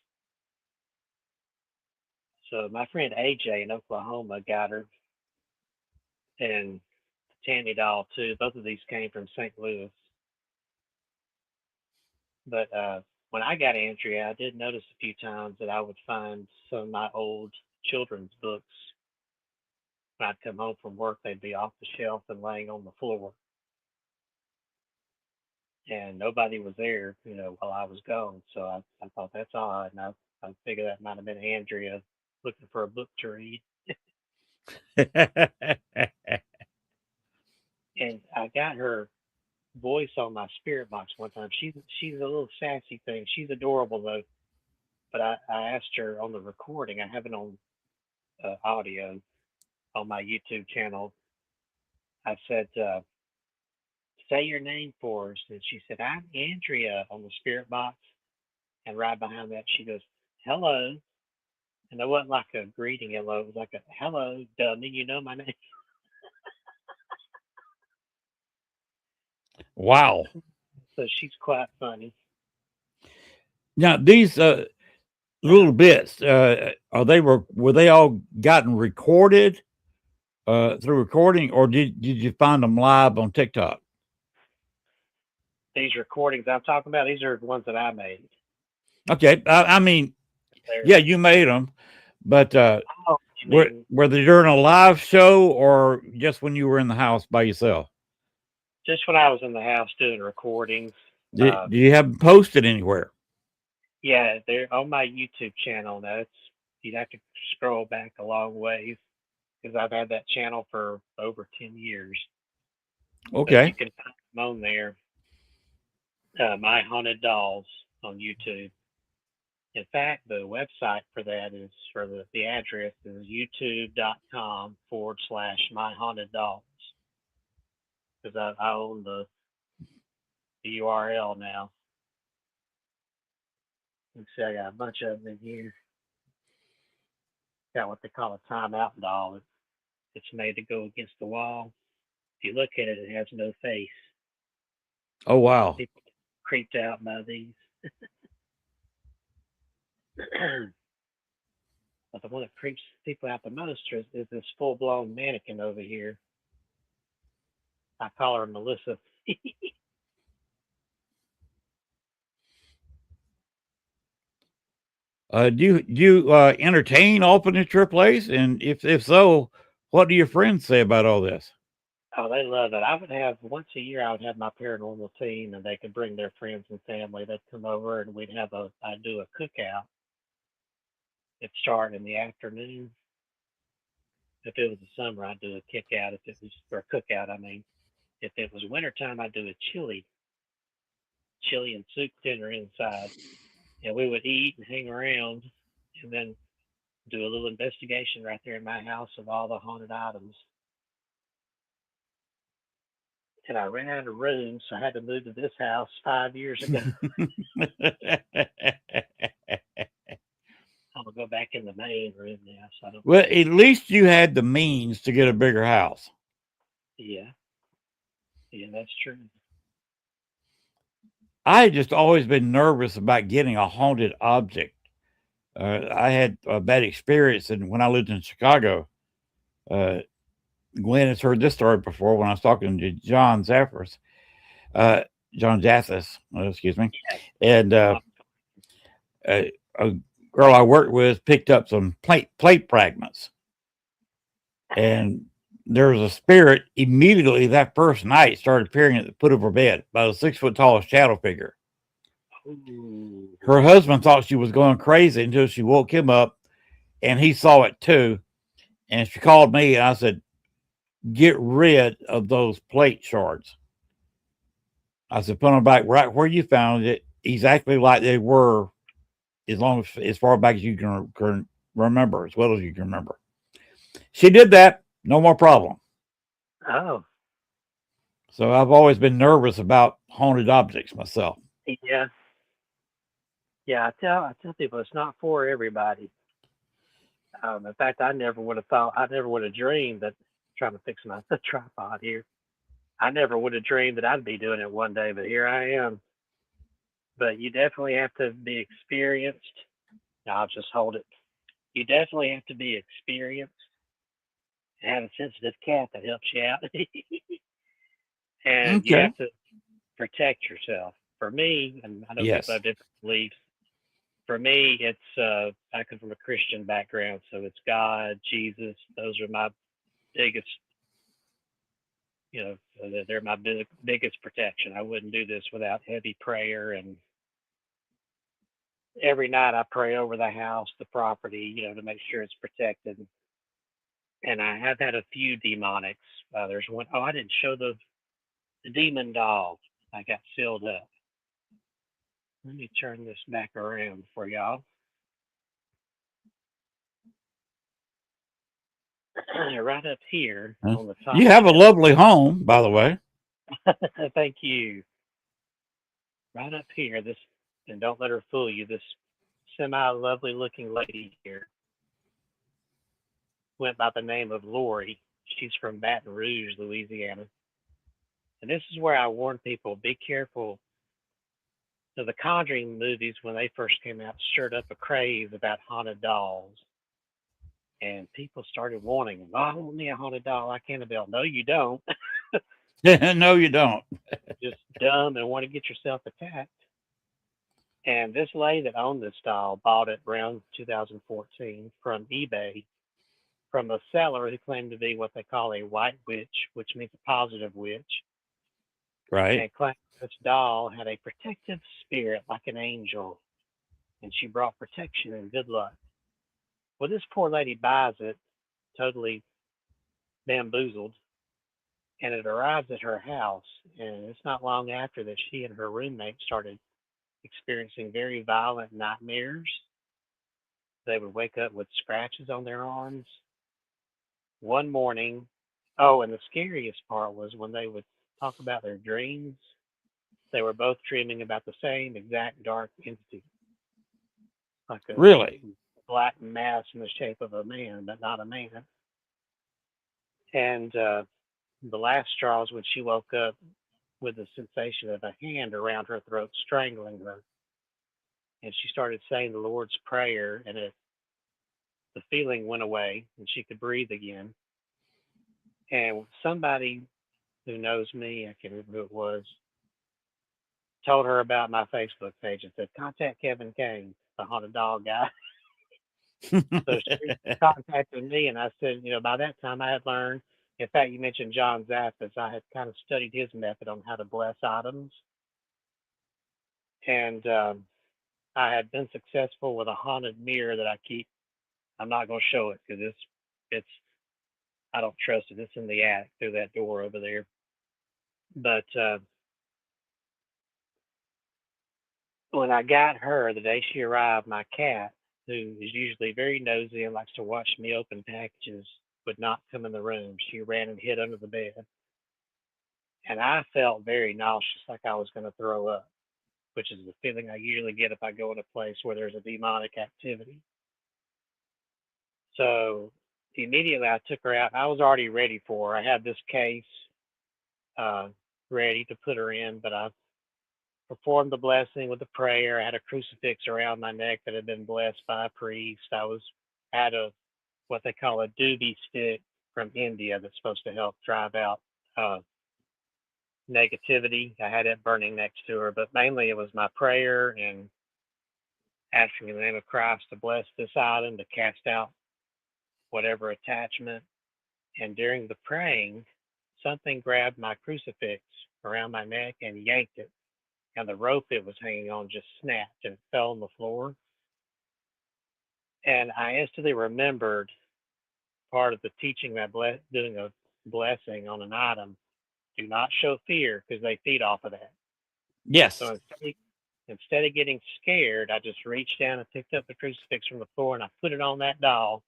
So my friend AJ in Oklahoma got her, and Tammy doll too. Both of these came from St. Louis. But when I got Andrea, I did notice a few times that I would find some of my old children's books. When I'd come home from work, they'd be off the shelf and laying on the floor. And nobody was there, while I was gone. So I thought that's odd. And I figured that might have been Andrea looking for a book to read. And I got her voice on my spirit box one time. She's a little sassy thing. She's adorable though. But I asked her on the recording. I have it on audio on my YouTube channel. I said, "Say your name for us," and she said, "I'm Andrea" on the spirit box. And right behind that, she goes, "Hello." And it wasn't like a greeting hello. It was like a hello, dummy. You know my name. Wow. so she's quite funny. Now these little bits, were they all gotten recorded through recording, or did you find them live on TikTok? These recordings I'm talking about, these are the ones that I made. Okay, I mean, yeah, you made them, but were they during a live show or just when you were in the house by yourself? Just when I was in the house doing recordings. Do you have them posted anywhere? Yeah, they're on my YouTube channel. Now you'd have to scroll back a long ways because I've had that channel for over 10 years. Okay. But you can find them on there. My Haunted Dolls on YouTube. In fact, the website for that is the address is youtube.com/My Haunted Dolls. Because I own the URL now. Let's see, I got a bunch of them in here. Got what they call a timeout doll. It's made to go against the wall. If you look at it, it has no face. Oh, wow. People creeped out by these. But the one that creeps people out the most is this full-blown mannequin over here. I call her Melissa. Do you entertain often at your place? And if so, what do your friends say about all this? Oh, they love it. I would have once a year. I would have my paranormal team, and they could bring their friends and family. They'd come over, and I'd do a cookout. It'd start in the afternoon. If it was the summer, I'd do a kick out. If it was or a cookout, I mean, if it was wintertime, I'd do a chili and soup dinner inside, and we would eat and hang around, and then do a little investigation right there in my house of all the haunted items. And I ran out of room, so I had to move to this house 5 years ago. I'm gonna go back in the main room now. So I don't. Well, at least you had the means to get a bigger house. Yeah, that's true. I had just always been nervous about getting a haunted object. I had a bad experience, and when I lived in Chicago, Glenn has heard this story before when I was talking to John Zaffis, John Jathis, excuse me, and a girl I worked with picked up some plate fragments, and there was a spirit immediately that first night started appearing at the foot of her bed, about a 6 foot tall shadow figure. Ooh. Her husband thought she was going crazy until she woke him up, and he saw it too. And she called me, and I said, "Get rid of those plate shards." I said, "Put them back right where you found it, exactly like they were, as far back as you can remember, as well as you can remember." She did that, no more problem. Oh. So I've always been nervous about haunted objects myself. Yeah. Yeah, I tell people it's not for everybody. In fact, I never would have dreamed that. Trying to fix my tripod here. I never would have dreamed that I'd be doing it one day, but here I am. But you definitely have to be experienced. I'll just hold it. You definitely have to be experienced and have a sensitive cat that helps you out. And you Okay. have to protect yourself. For me, and I know people Yes. have different beliefs. For me, it's I come from a Christian background, so it's God, Jesus. Those are my biggest, they're my biggest protection. I wouldn't do this without heavy prayer, and every night I pray over the house, the property, to make sure it's protected. And I have had a few demonics. There's one, oh, I didn't show the demon doll. I got sealed up. Let me turn this back around for y'all. Right up here on the top. You have a lovely home, by the way. Thank you. Right up here, this, and don't let her fool you, this semi-lovely looking lady here went by the name of Lori. She's from Baton Rouge, Louisiana. And this is where I warn people, be careful So the Conjuring movies, when they first came out, stirred up a craze about haunted dolls. And people started wanting them. Oh, I want me a haunted doll like Annabelle. No, you don't. No, you don't. Just dumb and want to get yourself attacked. And this lady that owned this doll bought it around 2014 from eBay from a seller who claimed to be what they call a white witch, which means a positive witch. Right. And claimed this doll had a protective spirit like an angel, and she brought protection and good luck. Well, this poor lady buys it, totally bamboozled, and it arrives at her house. And it's not long after that she and her roommate started experiencing very violent nightmares. They would wake up with scratches on their arms. One morning, oh, and the scariest part was when they would talk about their dreams, they were both dreaming about the same exact dark entity, like a Really? black mass in the shape of a man, but not a man. And the last straw was when she woke up with the sensation of a hand around her throat strangling her. And she started saying the Lord's Prayer, and the feeling went away, and she could breathe again. And somebody who knows me, I can't remember who it was, told her about my Facebook page and said, contact Kevin Cain, the haunted dog guy. So she contacted me, and I said, by that time I had learned. In fact, you mentioned John Zappis. I had kind of studied his method on how to bless items, and I had been successful with a haunted mirror that I keep. I'm not going to show it because it's I don't trust it. It's in the attic through that door over there. But when I got her the day she arrived, my cat, who is usually very nosy and likes to watch me open packages, would not come in the room. She ran and hid under the bed. And I felt very nauseous, like I was going to throw up, which is the feeling I usually get if I go in a place where there's a demonic activity. So immediately I took her out. I was already ready for her. I had this case uh, ready to put her in, but I performed the blessing with the prayer. I had a crucifix around my neck that had been blessed by a priest. I had a what they call a doobie stick from India that's supposed to help drive out uh, negativity. I had it burning next to her, but mainly it was my prayer and asking in the name of Christ to bless this item, to cast out whatever attachment. And during the praying, something grabbed my crucifix around my neck and yanked it. And the rope it was hanging on just snapped and it fell on the floor. And I instantly remembered part of the teaching that doing a blessing on an item, do not show fear because they feed off of that. Yes. So instead of getting scared, I just reached down and picked up the crucifix from the floor and I put it on that doll.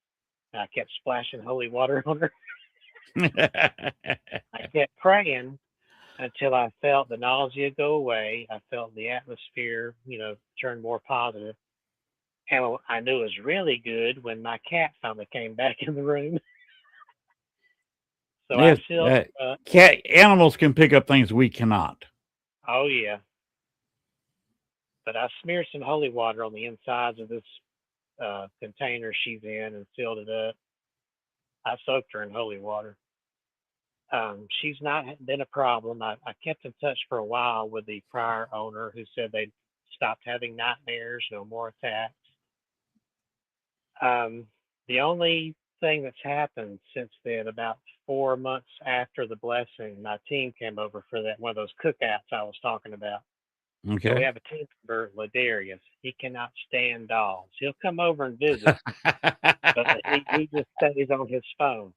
And I kept splashing holy water on her. I kept praying until I felt the nausea go away. I felt the atmosphere, turn more positive. And I knew it was really good when my cat finally came back in the room. So I Yes. filled, Cat animals can pick up things we cannot. oh yeah, but I smeared some holy water on the insides of this container she's in and filled it up. I soaked her in holy water. She's not been a problem. I kept in touch for a while with the prior owner who said they'd stopped having nightmares, no more attacks. Um, the only thing that's happened since then, about 4 months after the blessing, my team came over for that one of those cookouts I was talking about. So we Okay. have a team member, Ladarius. He cannot stand dolls. He'll come over and visit, but he just stays on his phone.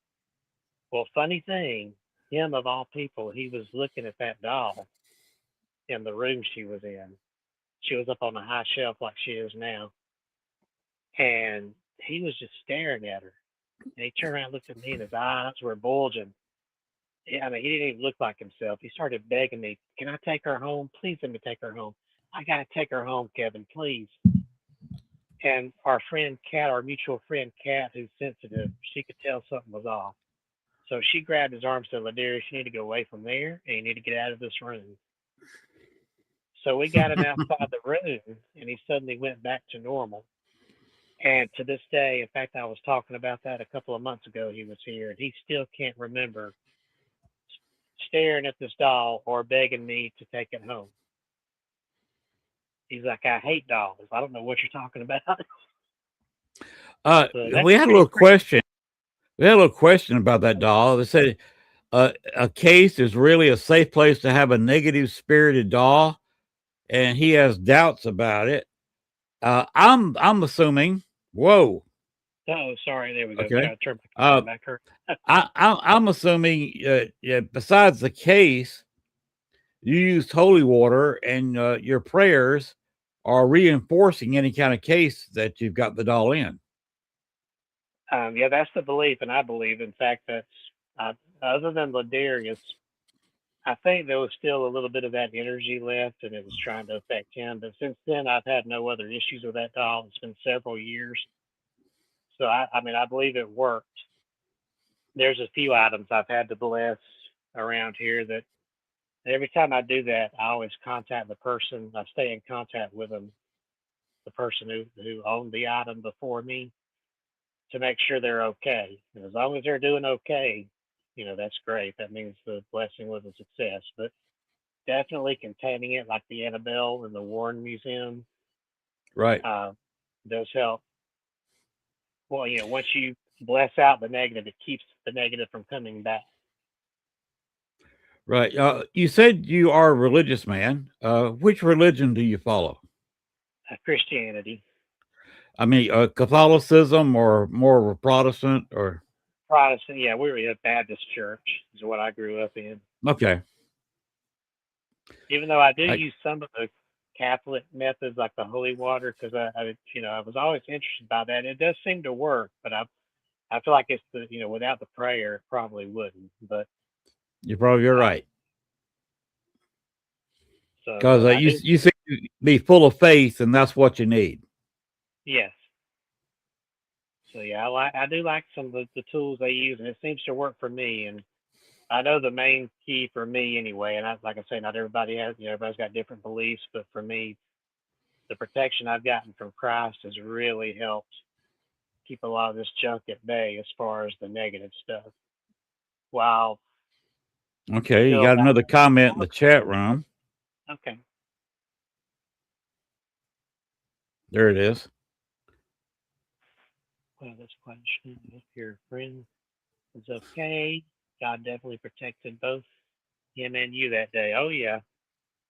Well, funny thing, him of all people, he was looking at that doll in the room she was in. She was up on a high shelf like she is now, and he was just staring at her. And he turned around and looked at me, and his eyes were bulging. I mean, he didn't even look like himself. He started begging me, "Can I take her home? Please let me take her home. I gotta take her home, Kevin, please." And our friend Kat, our mutual friend Kat, who's sensitive, she could tell something was off. So she grabbed his arm and said, "Ladarius, you need to go away from there, and you need to get out of this room." So we got him outside the room, and he suddenly went back to normal. And to this day, in fact, I was talking about that a couple of months ago. He was here, and he still can't remember staring at this doll or begging me to take it home. He's like, I hate dolls. I don't know what you're talking about. So that's We had a pretty little crazy. question. We had a little question about that doll. They said a case is really a safe place to have a negative spirited doll, and he has doubts about it. I'm assuming. Whoa. Oh, sorry. There we go. Okay. Try to turn my camera Uh, back here. I'm assuming. Yeah, besides the case, you used holy water, and your prayers are reinforcing any kind of case that you've got the doll in. Yeah, that's the belief, and I believe, in fact, that's other than Ladarius, I think there was still a little bit of that energy left, and it was trying to affect him. But since then, I've had no other issues with that doll. It's been several years, so I mean, I believe it worked. There's a few items I've had to bless around here that every time I do that, I always contact the person. I stay in contact with them, the person who owned the item before me, to make sure they're okay. And as long as they're doing okay, that's great. That means the blessing was a success. But definitely containing it, like the Annabelle in the Warren Museum, Right. does help. Well, once you bless out the negative, it keeps the negative from coming back. Right. You said you are a religious man. Which religion do you follow? Christianity, I mean, Catholicism or more of a Protestant or Protestant, yeah, we were in a Baptist church, is what I grew up in. okay. Even though I do I, use some of the Catholic methods like the holy water, because I was always interested by that. It does seem to work, but I feel like it's without the prayer, it probably wouldn't. But you're probably uh, right so, because but I do, you seem to be full of faith, and that's what you need. yes. So yeah, I do like some of the tools they use, and it seems to work for me. And I know the main key for me anyway. And like I say, not everybody has, everybody's got different beliefs, but for me, the protection I've gotten from Christ has really helped keep a lot of this junk at bay as far as the negative stuff. While Okay, you still, got another comment in the chat room. okay. There it is. Well, this question, if your friend is okay, God definitely protected both him and you that day. Oh yeah,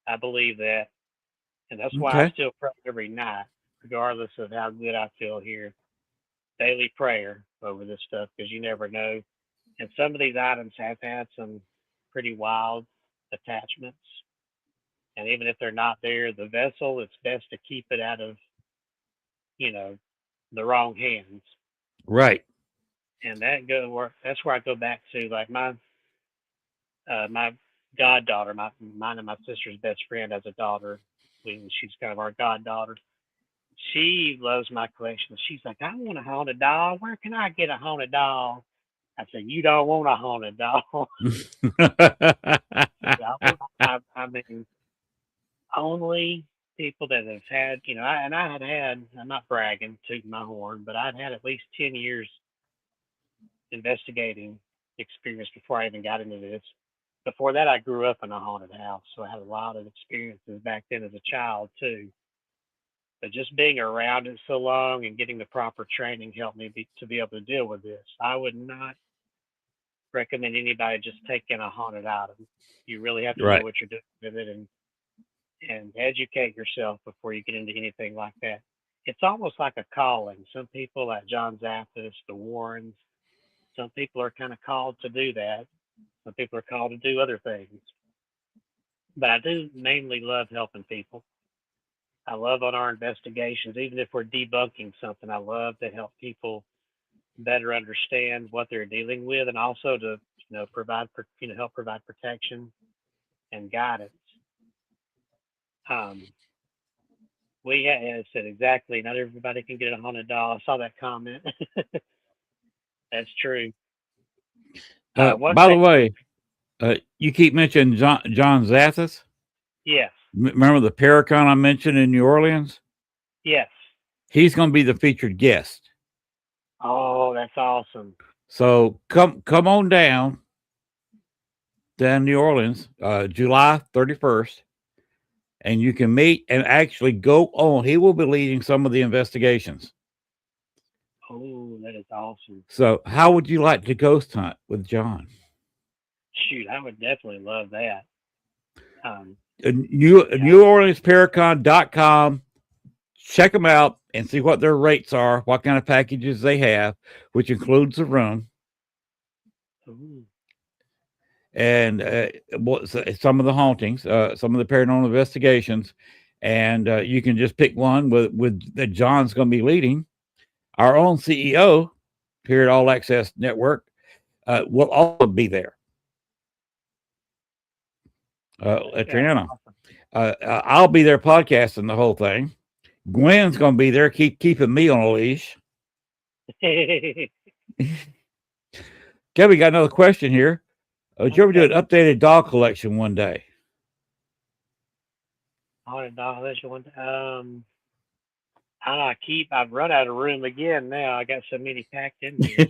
I believe that, and that's why I Okay. still pray every night, regardless of how good I feel here. Daily prayer over this stuff, because you never know. And some of these items have had some pretty wild attachments, and even if they're not there, the vessel, it's best to keep it out of you know the wrong hands. Right. And that's where I go back to, like my goddaughter, mine and my sister's best friend has a daughter. She's kind of our goddaughter. She loves my collection. She's like, I want a haunted doll. Where can I get a haunted doll? I said, you don't want a haunted doll. I mean, only people that have had, I'm not bragging, tooting my horn, but I'd had at least 10 years investigating experience before I even got into this. Before that, I grew up in a haunted house, so I had a lot of experiences back then as a child too. But just being around it so long and getting the proper training helped me to be able to deal with this. I would not recommend anybody just taking a haunted item. You really have to know Right. what you're doing with it, and educate yourself before you get into anything like that. It's almost like a calling. Some people, like John Zaffis, the Warrens, some people are kind of called to do that. Some people are called to do other things. But I do mainly love helping people. I love on our investigations, even if we're debunking something, I love to help people better understand what they're dealing with, and also to help provide protection and guidance. Um, we had said exactly. Not everybody can get a haunted doll. I saw that comment. That's true. One By thing, the way, you keep mentioning John Zathis. Yes. Remember the Paracon I mentioned in New Orleans? Yes. He's going to be the featured guest. Oh, that's awesome. So come on down New Orleans, July 31st, and you can meet and actually go on. He will be leading some of the investigations. Oh, that is awesome. So, how would you like to ghost hunt with John? Shoot, I would definitely love that. New Orleans Paracon.com. Check them out and see what their rates are, what kind of packages they have, which includes the room. Ooh. And some of the hauntings, some of the paranormal investigations, and you can just pick one with that John's going to be leading. Our own CEO here at All Access Network will also be there. Triana, I'll be there podcasting the whole thing. Gwen's going to be there, keeping me on a leash. Kevin, got another question here. Did you ever do an updated dog collection one day? $100 I've run out of room again now. I got so many packed in here.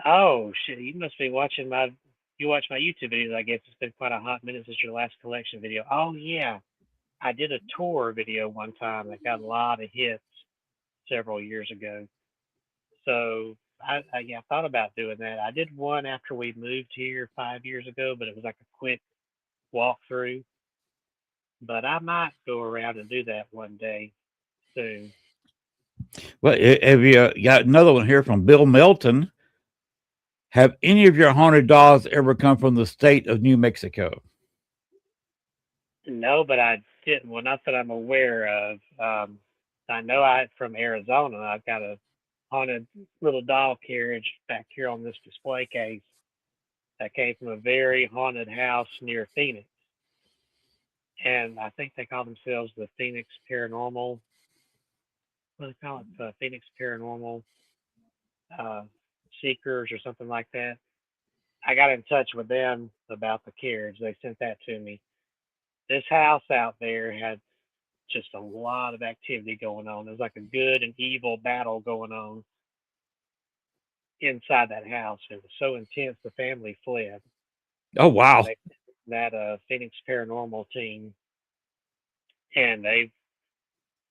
Oh shit! You must be watching you watch my YouTube videos. I guess it's been quite a hot minute since your last collection video. Oh yeah, I did a tour video one time that got a lot of hits several years ago. So I thought about doing that. I did one after we moved here 5 years ago, but it was like a quick walkthrough. But I might go around and do that one day soon. Well, have you got another one here from Bill Melton? Have any of your haunted dogs ever come from the state of New Mexico? No, but I didn't. Well, not that I'm aware of. I know from Arizona. I've got a haunted little doll carriage back here on this display case that came from a very haunted house near Phoenix. And I think they call themselves the Phoenix Paranormal. What do they call it? Phoenix Paranormal Seekers or something like that. I got in touch with them about the carriage. They sent that to me. This house out there had just a lot of activity going on. There's like a good and evil battle going on inside that house. It was so intense the family fled. Oh wow! So that Phoenix Paranormal team, and they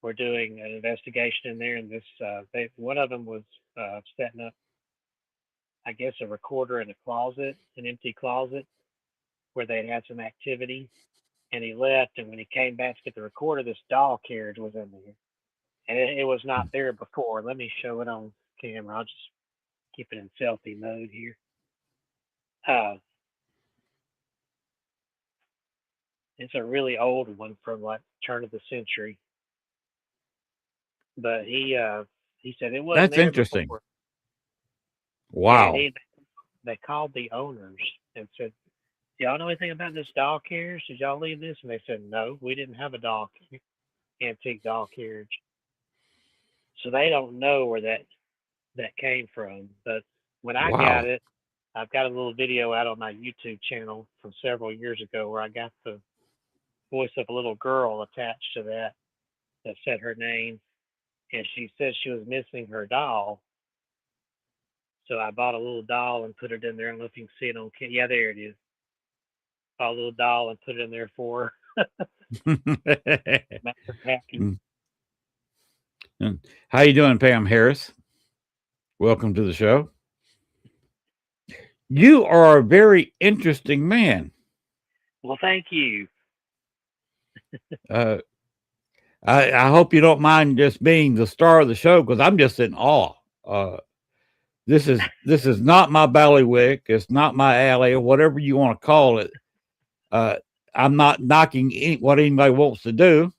were doing an investigation in there. And one of them was setting up, I guess, a recorder in a closet, an empty closet, where they'd had some activity. And he left, and when he came back to get the recorder, this doll carriage was in there, and it was not there before. Let me show it on camera. I'll just keep it in selfie mode here. It's a really old one from like turn of the century, but he said it wasn't That's there interesting. before. Wow. And they called the owners and said, "Do y'all know anything about this doll carriage? Did y'all leave this?" And they said, "No, we didn't have a antique doll carriage." So they don't know where that came from. But when I got it, I've got a little video out on my YouTube channel from several years ago where I got the voice of a little girl attached to that said her name, and she said she was missing her doll. So I bought a little doll and put it in there. I don't know if you can see it on camera. Yeah, there it is. Bought a little doll and put it in there for her. How you doing, Pam Harris? Welcome to the show. You are a very interesting man. Well, thank you. I hope you don't mind just being the star of the show, because I'm just in awe. This is not my ballywick. It's not my alley, or whatever you want to call it. I'm not knocking what anybody wants to do.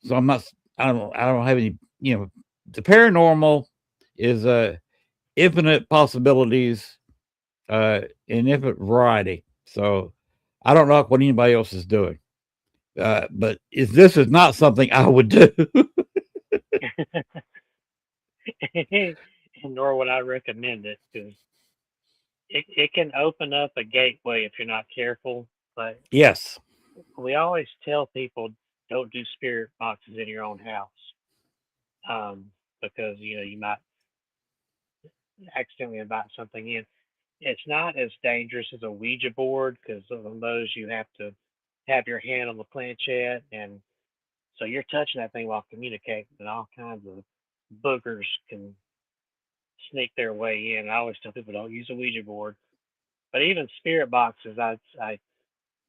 So I'm not. I don't have any. The paranormal is infinite possibilities, and infinite variety. So I don't know what anybody else is doing. But this is not something I would do. Nor would I recommend it, because it can open up a gateway if you're not careful. But Yes. we always tell people don't do spirit boxes in your own house, because you might accidentally invite something in. It's not as dangerous as a Ouija board because on those you have to have your hand on the planchette, and so you're touching that thing while communicating, and all kinds of boogers can sneak their way in. I always tell people don't use a Ouija board, but even spirit boxes, I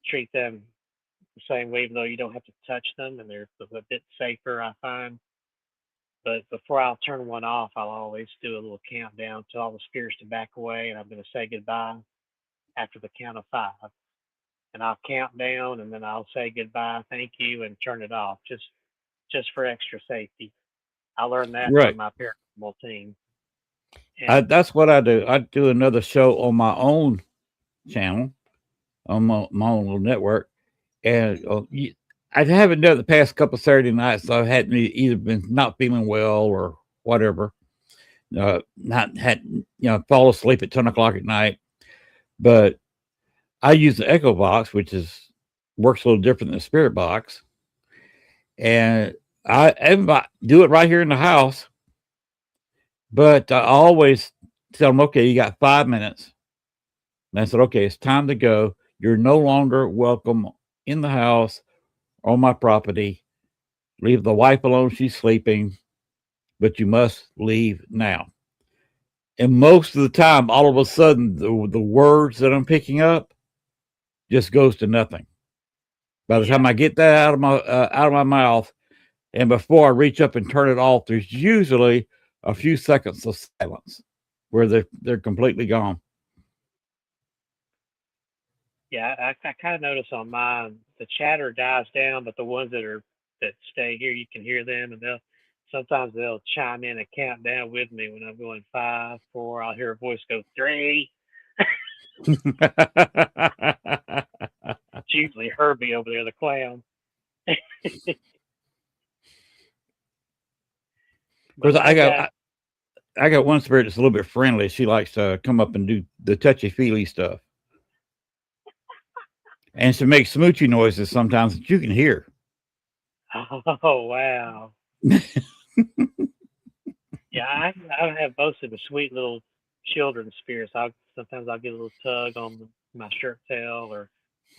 treat them the same way, even though you don't have to touch them, and they're a bit safer, I find. But before I'll turn one off, I'll always do a little countdown to all the spirits to back away, and I'm going to say goodbye after the count of 5. And I'll count down, and then I'll say goodbye, thank you, and turn it off, just for extra safety. I learned that from Right. my paranormal team. And That's what I do. I do another show on my own channel, on my own little network, and I haven't done it the past couple of Saturday nights. So I hadn't either been not feeling well or whatever. Not had fall asleep at 10 o'clock at night. But I use the Echo Box, which works a little different than the Spirit Box, and I do it right here in the house. But I always tell them, okay, you got 5 minutes. And I said, okay, it's time to go. You're no longer welcome in the house on my property. Leave the wife alone. She's sleeping, but you must leave now. And most of the time, all of a sudden, the words that I'm picking up just goes to nothing. By the time I get that out of my mouth, and before I reach up and turn it off, there's usually a few seconds of silence where they're completely gone. yeah, I kind of notice on mine the chatter dies down, but the ones that stay here, you can hear them, and they'll chime in and count down with me when I'm going 5, 4. I'll hear a voice go 3. It's usually Herbie over there, the clown. Because But I got one spirit that's a little bit friendly. She likes to come up and do the touchy feely stuff, and she makes smoochy noises sometimes that you can hear. oh wow, yeah, I have most of the sweet little children spirits. Sometimes I'll get a little tug on my shirt tail, or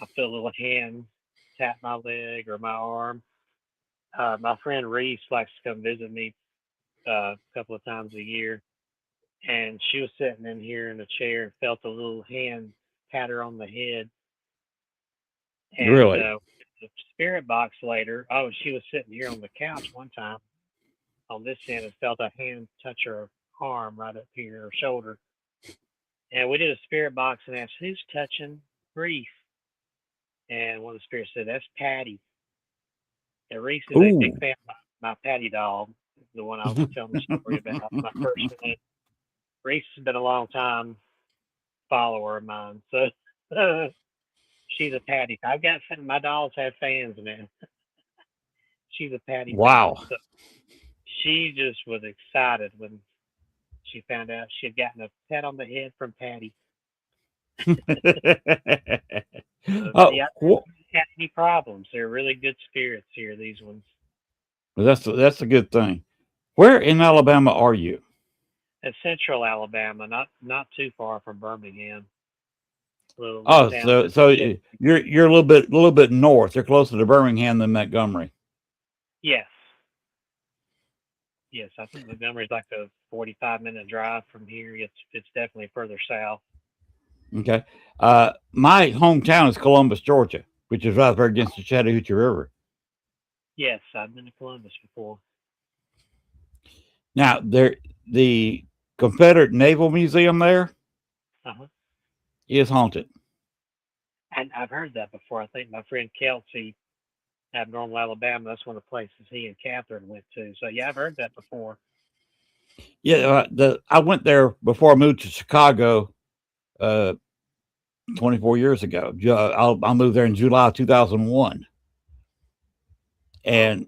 I feel a little hand tap my leg or my arm. My friend Reese likes to come visit me a couple of times a year, and she was sitting in here in a chair and felt a little hand pat her on the head. And Really? the spirit box later, oh, she was sitting here on the couch one time on this end and felt a hand touch her arm right up here, her shoulder. And we did a spirit box and asked, who's touching Reese? And one of the spirits said, that's Patty. And Reese is a big Ooh. fan of my Patty doll, the one I was telling the story about, my first one. Reese has been a long time follower of mine. So she's a Patty. My dolls have fans now. She's a Patty fan. Wow. So she just was excited when she found out she had gotten a pat on the head from Patty. Oh, Yeah, I haven't had any problems. They're really good spirits here, these ones. well, that's a good thing. Where in Alabama are you? In central Alabama, not too far from Birmingham. Little Oh, town. so you're a little bit north. You're closer to Birmingham than Montgomery. Yes. Yes, I think Montgomery's like a 45-minute drive from here. It's definitely further south. Okay. My hometown is Columbus, Georgia, which is right there against the Chattahoochee River. Yes, I've been to Columbus before. Now, the Confederate Naval Museum there Uh-huh. is haunted. And I've heard that before. I think my friend Kelsey, Abnormal Alabama, that's one of the places he and Catherine went to. So yeah, I've heard that before. Yeah, I went there before I moved to Chicago, 24 years ago. I moved there in July of 2001, and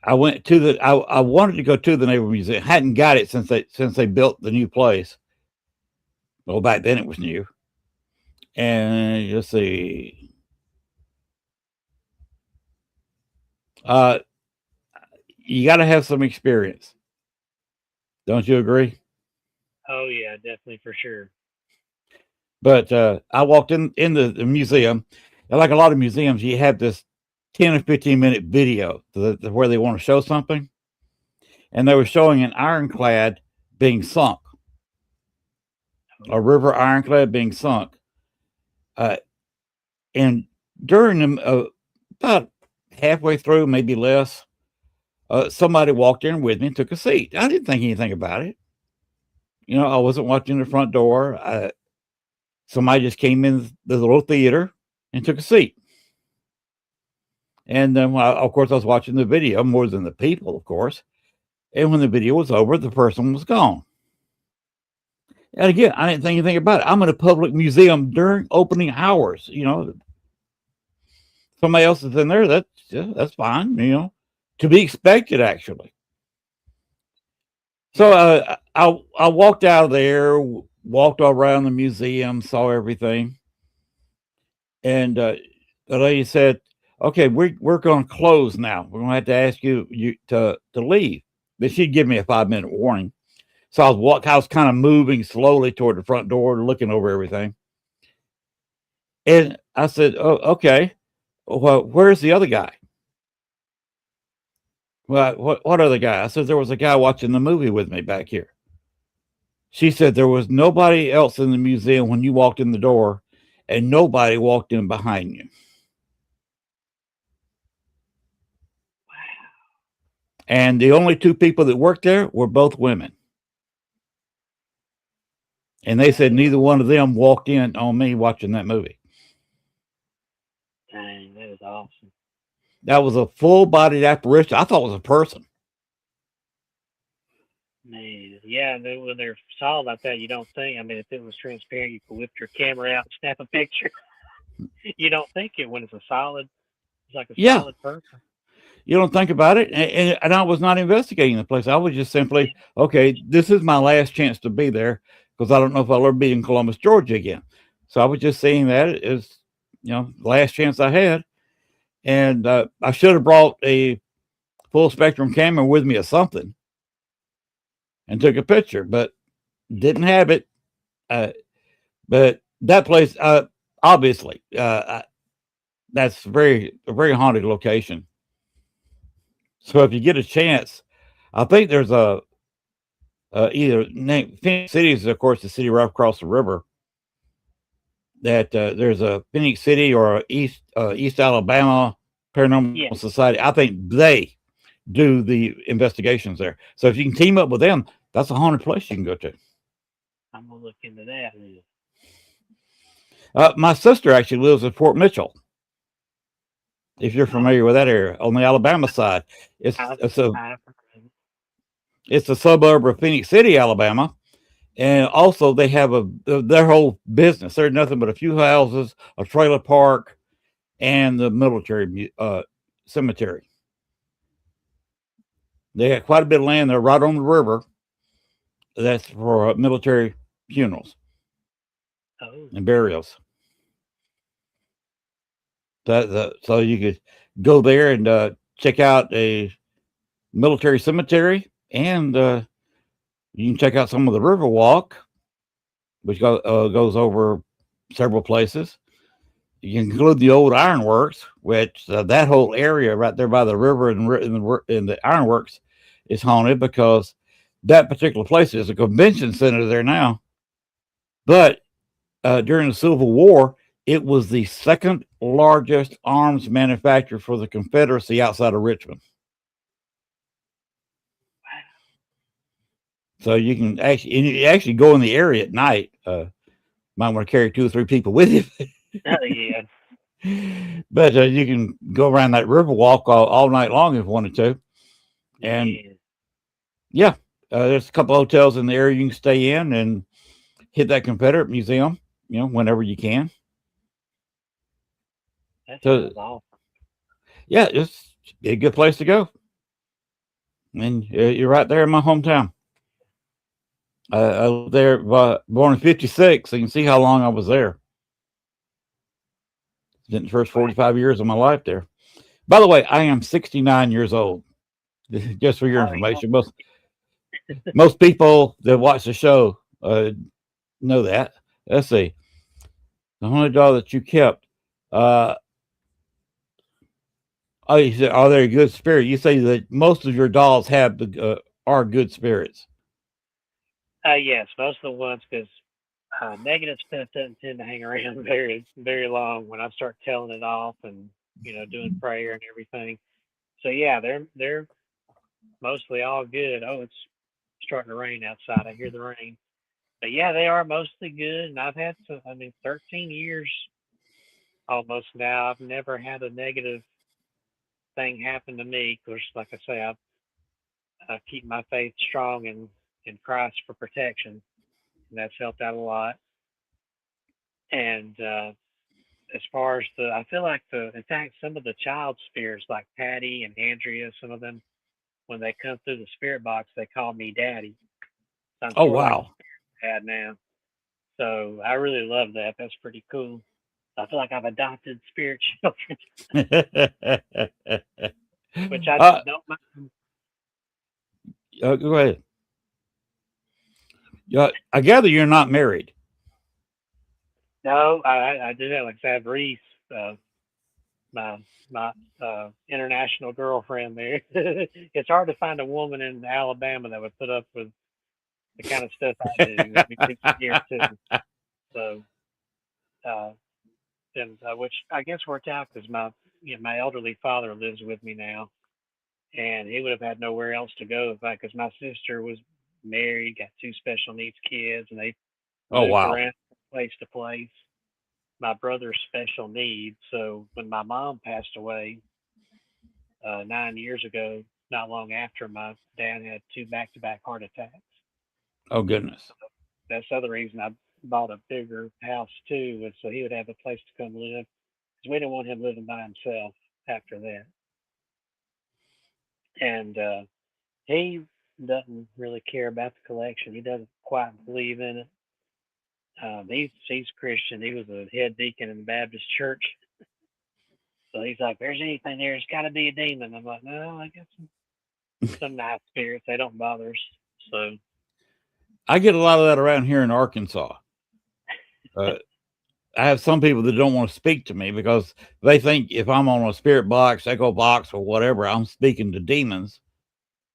I went to I wanted to go to the Naval Museum. Hadn't got it since they built the new place. Well, back then it was new, And let's see. You got to have some experience. Don't you agree? Oh yeah, definitely for sure. But I walked in the museum, and like a lot of museums, you have this 10 or 15 minute video where they want to show something, and they were showing an ironclad being sunk, a river ironclad being sunk, uh, and during them, about halfway through, maybe less, somebody walked in with me and took a seat. I didn't think anything about it. I wasn't watching the front door. Somebody just came in the little theater and took a seat. And then, of course, I was watching the video more than the people, of course. And when the video was over, the person was gone. And again, I didn't think anything about it. I'm in a public museum during opening hours. Somebody else is in there. That's fine. To be expected, actually. So I walked out of there, walked all around the museum, saw everything, and the lady said, "Okay, we're going to close now. We're going to have to ask you to leave." But she'd give me a 5-minute warning. So I was kind of moving slowly toward the front door, looking over everything. And I said, "Oh, okay. Well, where's the other guy?" "Well, what other guy?" I said, "There was a guy watching the movie with me back here." She said, "There was nobody else in the museum when you walked in the door, and nobody walked in behind you." And the only two people that worked there were both women. And they said neither one of them walked in on me watching that movie. Dang, that is awesome. That was a full-bodied apparition. I thought it was a person. Man, yeah, when they're solid like that, you don't think. I mean, if it was transparent, you could whip your camera out and snap a picture. You don't think it when it's like a solid person. You don't think about it. And I was not investigating the place. I was just simply, okay, this is my last chance to be there because I don't know if I'll ever be in Columbus, Georgia again. So I was just seeing that as, the last chance I had. And I should have brought a full spectrum camera with me or something and took a picture, but didn't have it. But that place, obviously, that's a very haunted location. So if you get a chance, I think there's either Phoenix City is, of course, the city right across the river. That there's a Phoenix City or East Alabama Paranormal Society. I think they do the investigations there. So if you can team up with them, that's a haunted place you can go to. I'm gonna look into that. My sister actually lives in Fort Mitchell. If you're familiar with that area on the Alabama side, it's a suburb of Phoenix City, Alabama, and also they have their whole business. There's nothing but a few houses, a trailer park, and the military cemetery. They have quite a bit of land there, right on the river. That's for military funerals and burials. So you could go there and check out a military cemetery, and you can check out some of the river walk, which goes over several places. You can include the old ironworks, which that whole area right there by the river and the ironworks is haunted because that particular place is a convention center there now. But during the Civil War, it was the second largest arms manufacturer for the Confederacy outside of Richmond. So you can actually go in the area at night. Might want to carry 2 or 3 people with you. Yeah. But you can go around that river walk all night long if you wanted to. And there's a couple of hotels in the area you can stay in and hit that Confederate Museum, whenever you can. That's awesome. Yeah, it's a good place to go. And you're right there in my hometown. I was there, born in '56, so you can see how long I was there. Spent the first 45 years of my life there. By the way, I am 69 years old. Just for your Oh, yeah. information, most people that watch the show know that. Let's see, the haunted doll that you kept. Uh, oh, you said, are they a good spirit? You say that most of your dolls have are good spirits. Yes, most of the ones because negative stuff doesn't tend to hang around very long when I start telling it off and doing prayer and everything. So yeah, they're mostly all good. Oh, it's starting to rain outside. I hear the rain. But yeah, they are mostly good. And I've had some. I mean, 13 years almost now. I've never had a negative thing happen to me. Of course, like I say, I keep my faith strong in Christ for protection, and that's helped out a lot. And as far as I feel like in fact, some of the child spirits like Patty and Andrea, some of them, when they come through the spirit box, they call me Daddy. So I'm Oh sort of like wow. dad now. So I really love that. That's pretty cool. I feel like I've adopted spirit children, which I uh, don't mind. go ahead. I gather you're not married. No, I do have, like I said, Reese, uh, my my international girlfriend there. It's hard to find a woman in Alabama that would put up with the kind of stuff I do. I mean, it's here too. So, uh, and which I guess worked out because my elderly father lives with me now, and he would have had nowhere else to go if I because my sister was married, got two special needs kids, and they Oh moved wow. around place to place. My brother's special needs, so when my mom passed away 9 years ago, not long after my dad had two back-to-back heart attacks. Oh goodness. That's the other reason I bought a bigger house too, was so he would have a place to come live. Because we didn't want him living by himself after that. And he doesn't really care about the collection. He doesn't quite believe in it. He's Christian. He was a head deacon in the Baptist church. So he's like, "There's anything there, it's got to be a demon." I'm like, "No, I got some nice spirits. They don't bother us." So I get a lot of that around here in Arkansas. Uh, I have some people that don't want to speak to me because they think if I'm on a spirit box, echo box, or whatever, I'm speaking to demons,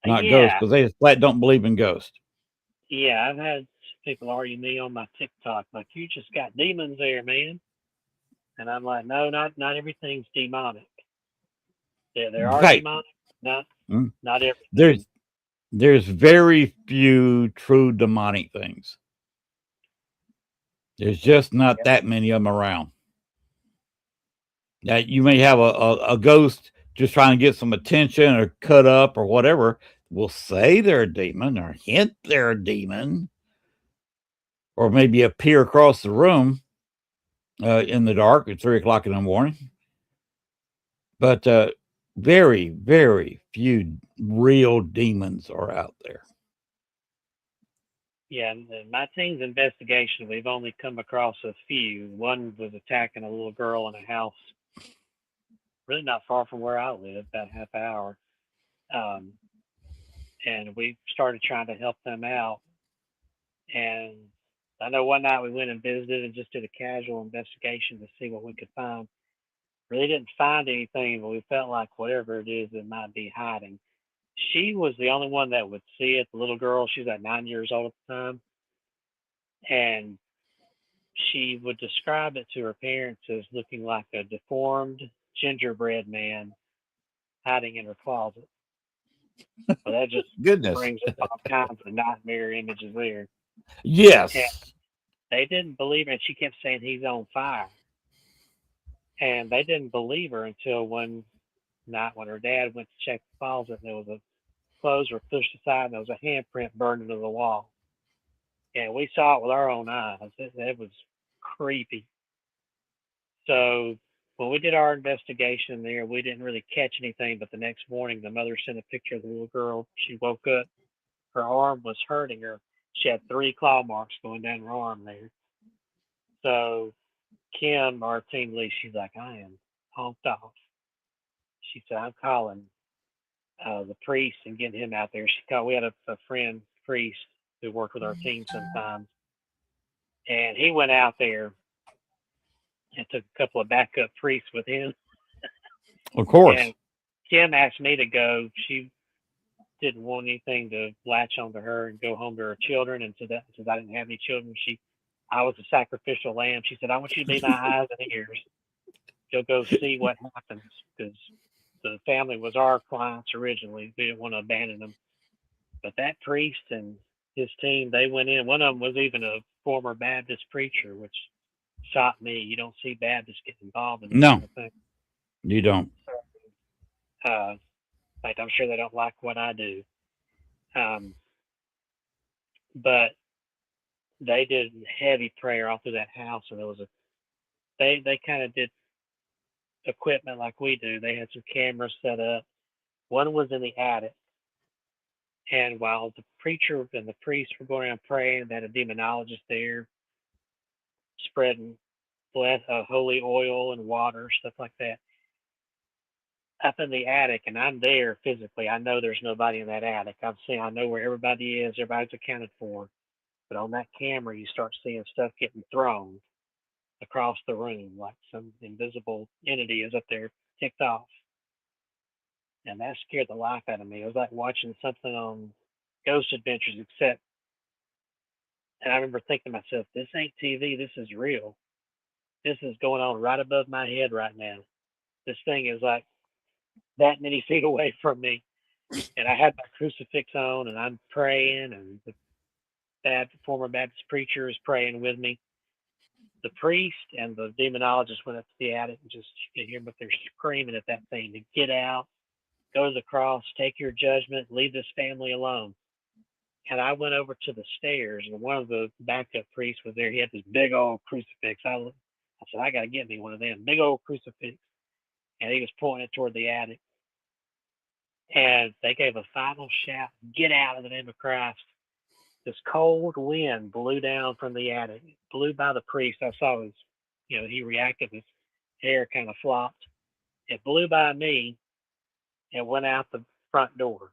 not ghosts, yeah, because they just flat don't believe in ghosts. yeah, I've had people argue me on my TikTok like, "You just got demons there, man." And I'm like, "No, not everything's demonic. There are Right. demonic, not Mm. not There's everything." there's very few true demonic things. There's just not Yep. that many of them around. Now, you may have a ghost just trying to get some attention or cut up or whatever. Will say they're a demon or hint they're a demon or maybe appear across the room in the dark at 3 o'clock in the morning. But very, very few real demons are out there. Yeah, in my team's investigation, we've only come across a few. One was attacking a little girl in a house, really not far from where I live, about half hour. Um, and we started trying to help them out. And I know one night we went and visited and just did a casual investigation to see what we could find. Really didn't find anything, but we felt like whatever it is, it might be hiding. She was the only one that would see it. The little girl, she was like 9 years old at the time, and she would describe it to her parents as looking like a deformed gingerbread man hiding in her closet. Well, that just Goodness. brings up all kinds of nightmare images there. And Yes. they didn't believe her, and she kept saying he's on fire. And they didn't believe her until one night when her dad went to check the closet, and there was a clothes were pushed aside, and there was a handprint burned into the wall. And we saw it with our own eyes. It was creepy. So when we did our investigation there, we didn't really catch anything. But the next morning, the mother sent a picture of the little girl. She woke up, her arm was hurting her. She had three claw marks going down her arm there. So Kim, our team lead, she's like, I am honked off. She said, I'm calling the priest and getting him out there. We had a friend priest who worked with our team sometimes, and he went out there and took a couple of backup priests with him. Of course. And Kim asked me to go. She didn't want anything to latch onto her and go home to her children, and so that since I didn't have any children, I was a sacrificial lamb. She said, I want you to be my eyes and ears. You'll go see what happens, because the family was our clients originally. We didn't want to abandon them. But that priest and his team, they went in. One of them was even a former Baptist preacher, which shocked me. You don't see Baptists get involved in this No, kind of thing. you don't. In fact, I'm sure they don't like what I do. But they did heavy prayer all through that house, and they kind of did equipment like we do. They had some cameras set up. One was in the attic, and while the preacher and the priest were going around praying, they had a demonologist there spreading holy oil and water, stuff like that. Up in the attic, and I'm there physically. I know there's nobody in that attic. I know where everybody is. Everybody's accounted for. But on that camera, you start seeing stuff getting thrown across the room, like some invisible entity is up there, ticked off. And that scared the life out of me. It was like watching something on Ghost Adventures, except, and I remember thinking to myself, this ain't TV, this is real. This is going on right above my head right now. This thing is like that many feet away from me. And I had my crucifix on, and I'm praying, and the former Baptist preacher is praying with me. The priest and the demonologist went up to the attic, and just, you could hear them up there screaming at that thing to get out, go to the cross, take your judgment, leave this family alone. And I went over to the stairs, and one of the backup priests was there. He had this big old crucifix. I said, I got to get me one of them, big old crucifix. And he was pointing it toward the attic. And they gave a final shout, get out in the name of Christ. This cold wind blew down from the attic, blew by the priest. I saw he reacted, his hair kind of flopped. It blew by me and went out the front door.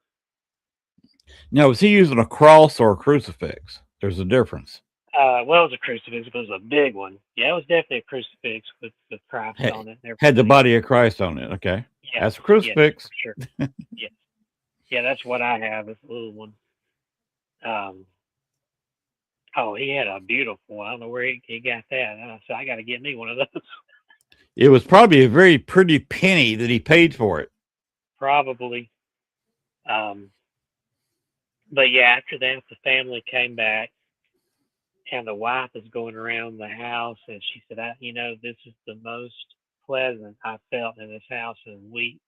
Now, was he using a cross or a crucifix? There's a difference. Well, it was a crucifix, but it was a big one. Yeah, it was definitely a crucifix with Christ on it. Had the body of Christ on it. Okay. Yeah, That's a crucifix. Yes, for sure. Yeah, that's what I have. It's a little one. Oh, he had a beautiful one. I don't know where he got that. And I said, I got to get me one of those. It was probably a very pretty penny that he paid for it. Probably. But yeah, after that, the family came back, and the wife is going around the house, and she said, this is the most pleasant I felt in this house in weeks.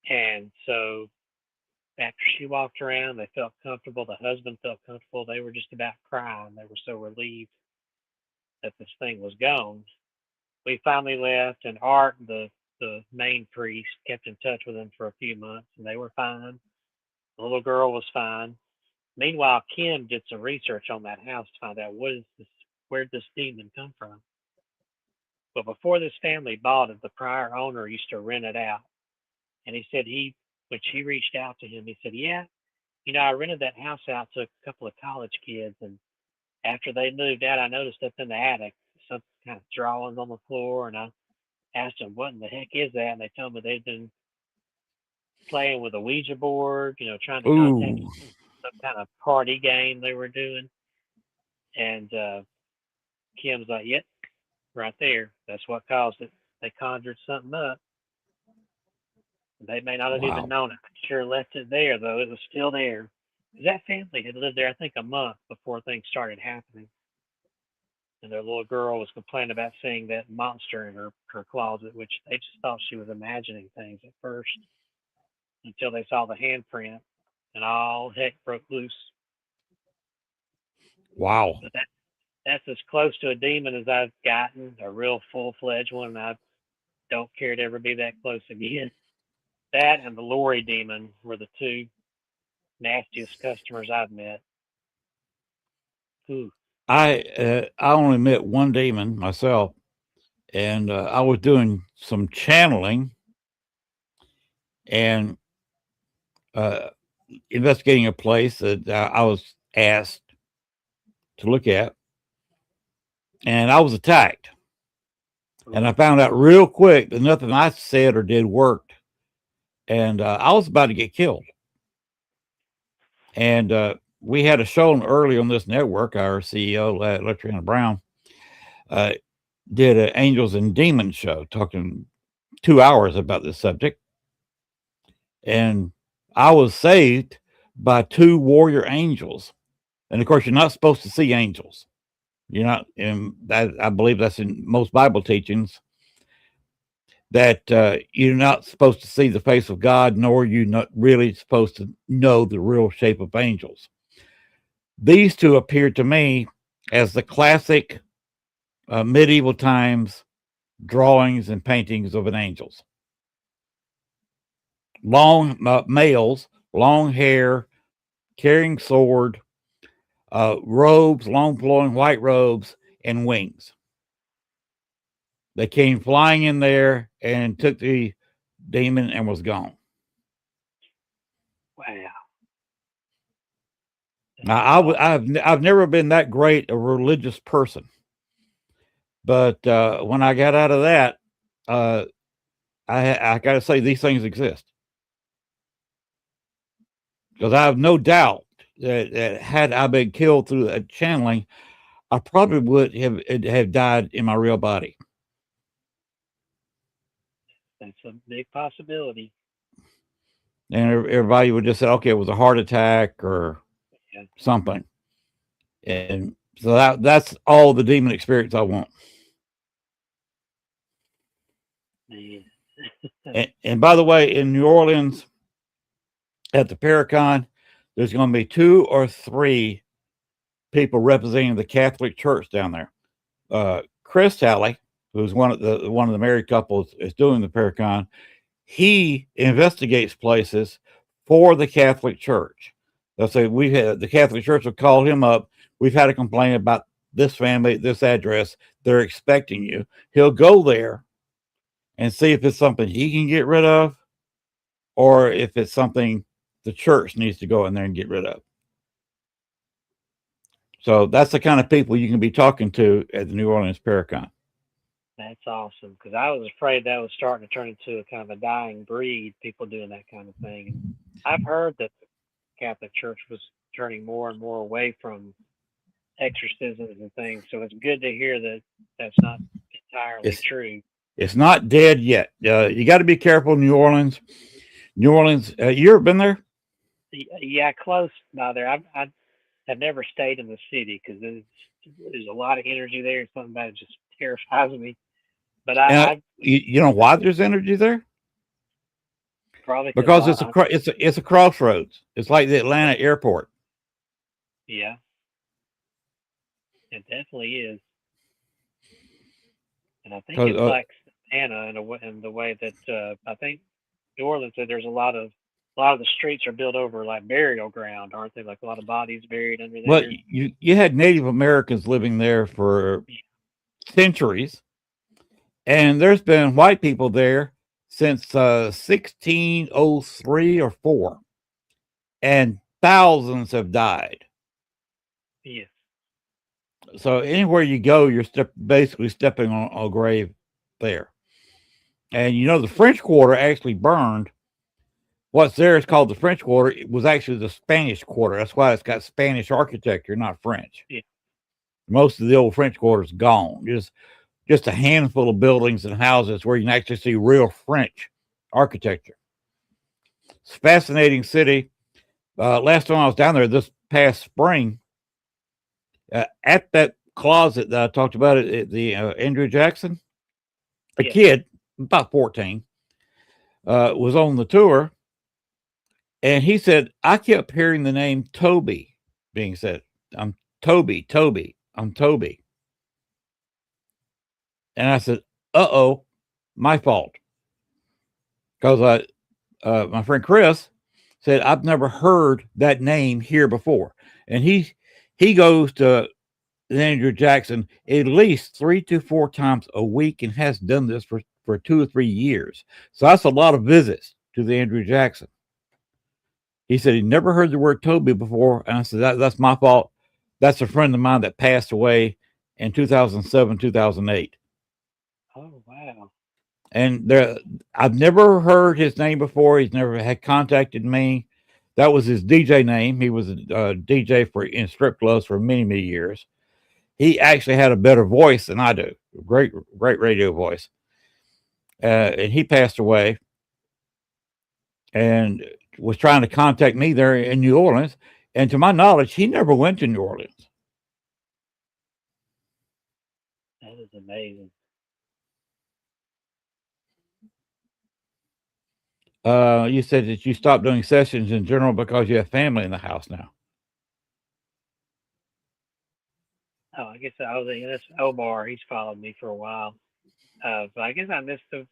And so after she walked around, they felt comfortable. The husband felt comfortable. They were just about crying. They were so relieved that this thing was gone. We finally left, and Art, the main priest, kept in touch with them for a few months, and they were fine. The little girl was fine. Meanwhile, Kim did some research on that house to find out where'd this demon come from. But before this family bought it, the prior owner used to rent it out. And he said when she reached out to him, he said, yeah, I rented that house out to a couple of college kids. And after they moved out, I noticed up in the attic some kind of drawings on the floor. And I asked them, what in the heck is that? And they told me they'd been playing with a Ouija board, trying to contact some kind of party game they were doing. And Kim's like, yep, right there. That's what caused it. They conjured something up. They may not have even known it. Sure left it there, though. It was still there. That family had lived there, I think, a month before things started happening. And their little girl was complaining about seeing that monster in her closet, which they just thought she was imagining things at first, until they saw the handprint, and all heck broke loose. Wow. But that's as close to a demon as I've gotten, a real full-fledged one, and I don't care to ever be that close again. That and the Lori demon were the two nastiest customers I've met. Ooh. I only met one demon myself, and I was doing some channeling and uh, investigating a place that I was asked to look at, and I was attacked. And I found out real quick that nothing I said or did worked, and I was about to get killed. And we had a show early on this network. Our CEO, Latriana Brown, uh, did an Angels and Demons show, talking 2 hours about this subject. And I was saved by two warrior angels. And of course, you're not supposed to see angels. You're not, and that, I believe that's in most Bible teachings, that you're not supposed to see the face of God, nor are you not really supposed to know the real shape of angels. These two appeared to me as the classic medieval times drawings and paintings of an angels. Long males, long hair, carrying sword, robes, long flowing white robes, and wings. They came flying in there and took the demon and was gone. Wow. Now, I've never been that great a religious person, but when I got out of that, I got to say these things exist, because I have no doubt that had I been killed through a channeling, I probably would have died in my real body. That's a big possibility. And everybody would just say, okay, it was a heart attack or Yeah. something. And so that's all the demon experience I want. And by the way, in New Orleans at the Paracon, there's going to be 2 or 3 people representing the Catholic Church down there. Chris Talley, who's one of the married couples, is doing the Paracon. He investigates places for the Catholic Church. They'll say the Catholic Church will call him up. We've had a complaint about this family, this address. They're expecting you. He'll go there and see if it's something he can get rid of, or if it's something the church needs to go in there and get rid of. So that's the kind of people you can be talking to at the New Orleans Paracon. That's awesome, because I was afraid that was starting to turn into a kind of a dying breed, people doing that kind of thing. And I've heard that the Catholic Church was turning more and more away from exorcisms and things, so it's good to hear that that's not entirely true. It's not dead yet. You got to be careful in New Orleans. New Orleans, you ever been there? Yeah, close by there. I have never stayed in the city because there's a lot of energy there. Something about it just terrifies me. But you know why there's energy there? Probably because it's a crossroads. It's like the Atlanta airport. Yeah, it definitely is. And I think it's like Santa in the way that I think New Orleans said there's a lot of the streets are built over like burial ground, aren't they? Like a lot of bodies buried under there. Well, you had Native Americans living there for centuries, and there's been white people there since 1603 or 4, and thousands have died. Yes. So anywhere you go, you're basically stepping on a grave there. And you know, the French Quarter actually burned. What's there is called the French Quarter. It was actually the Spanish Quarter. That's why it's got Spanish architecture, not French. Yeah. Most of the old French Quarter is gone. Just a handful of buildings and houses where you can actually see real French architecture. It's a fascinating city. Last time I was down there this past spring, at that closet that I talked about at the Andrew Jackson, a kid, about 14, was on the tour, and he said, I kept hearing the name Toby being said. I'm Toby, I'm Toby. And I said, uh-oh, my fault. Because my friend Chris said, I've never heard that name here before. And he goes to Andrew Jackson at least 3 to 4 times a week and has done this for 2 or 3 years. So that's a lot of visits to the Andrew Jackson. He said he never heard the word Toby before. And I said, that's my fault. That's a friend of mine that passed away in 2007, 2008. Oh wow. And I've never heard his name before. He's never had contacted me. That was his DJ name. He was a DJ in strip clubs for many, many years. He actually had a better voice than I do. Great, great radio voice. And he passed away and was trying to contact me there in New Orleans. And to my knowledge, he never went to New Orleans. That is amazing. You said that you stopped doing sessions in general because you have family in the house now. Oh, I guess that's Omar. He's followed me for a while. But I guess I missed the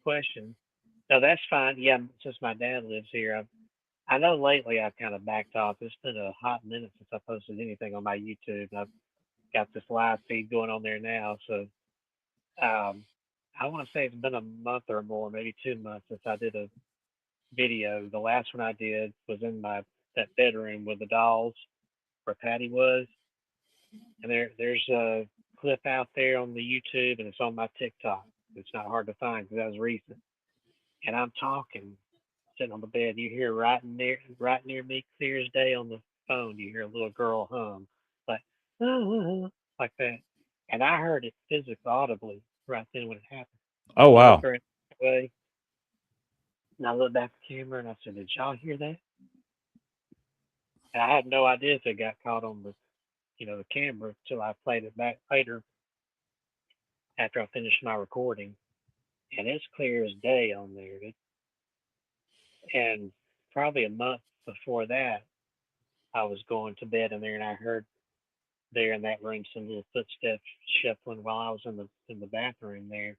question. No, that's fine. Yeah, since my dad lives here, I know lately I've kind of backed off. It's been a hot minute since I posted anything on my YouTube. I've got this live feed going on there now, so um, I want to say it's been a month or more, maybe 2 months since I did a video. The last one I did was in my that bedroom with the dolls where Patty was, and there's a clip out there on the YouTube, and it's on my TikTok. It's not hard to find because that was recent. And I'm talking, sitting on the bed. You hear right near me, clear as day on the phone. You hear a little girl hum, like like that, and I heard it physically, audibly, right then when it happened. Oh, So I wow. turned away, and I looked back at the camera, and I said, "Did y'all hear that?" And I had no idea if it got caught on the camera until I played it back later after I finished my recording, and it's clear as day on there. And probably a month before that, I was going to bed in there, and I heard there in that room some little footsteps shuffling while I was in the bathroom there.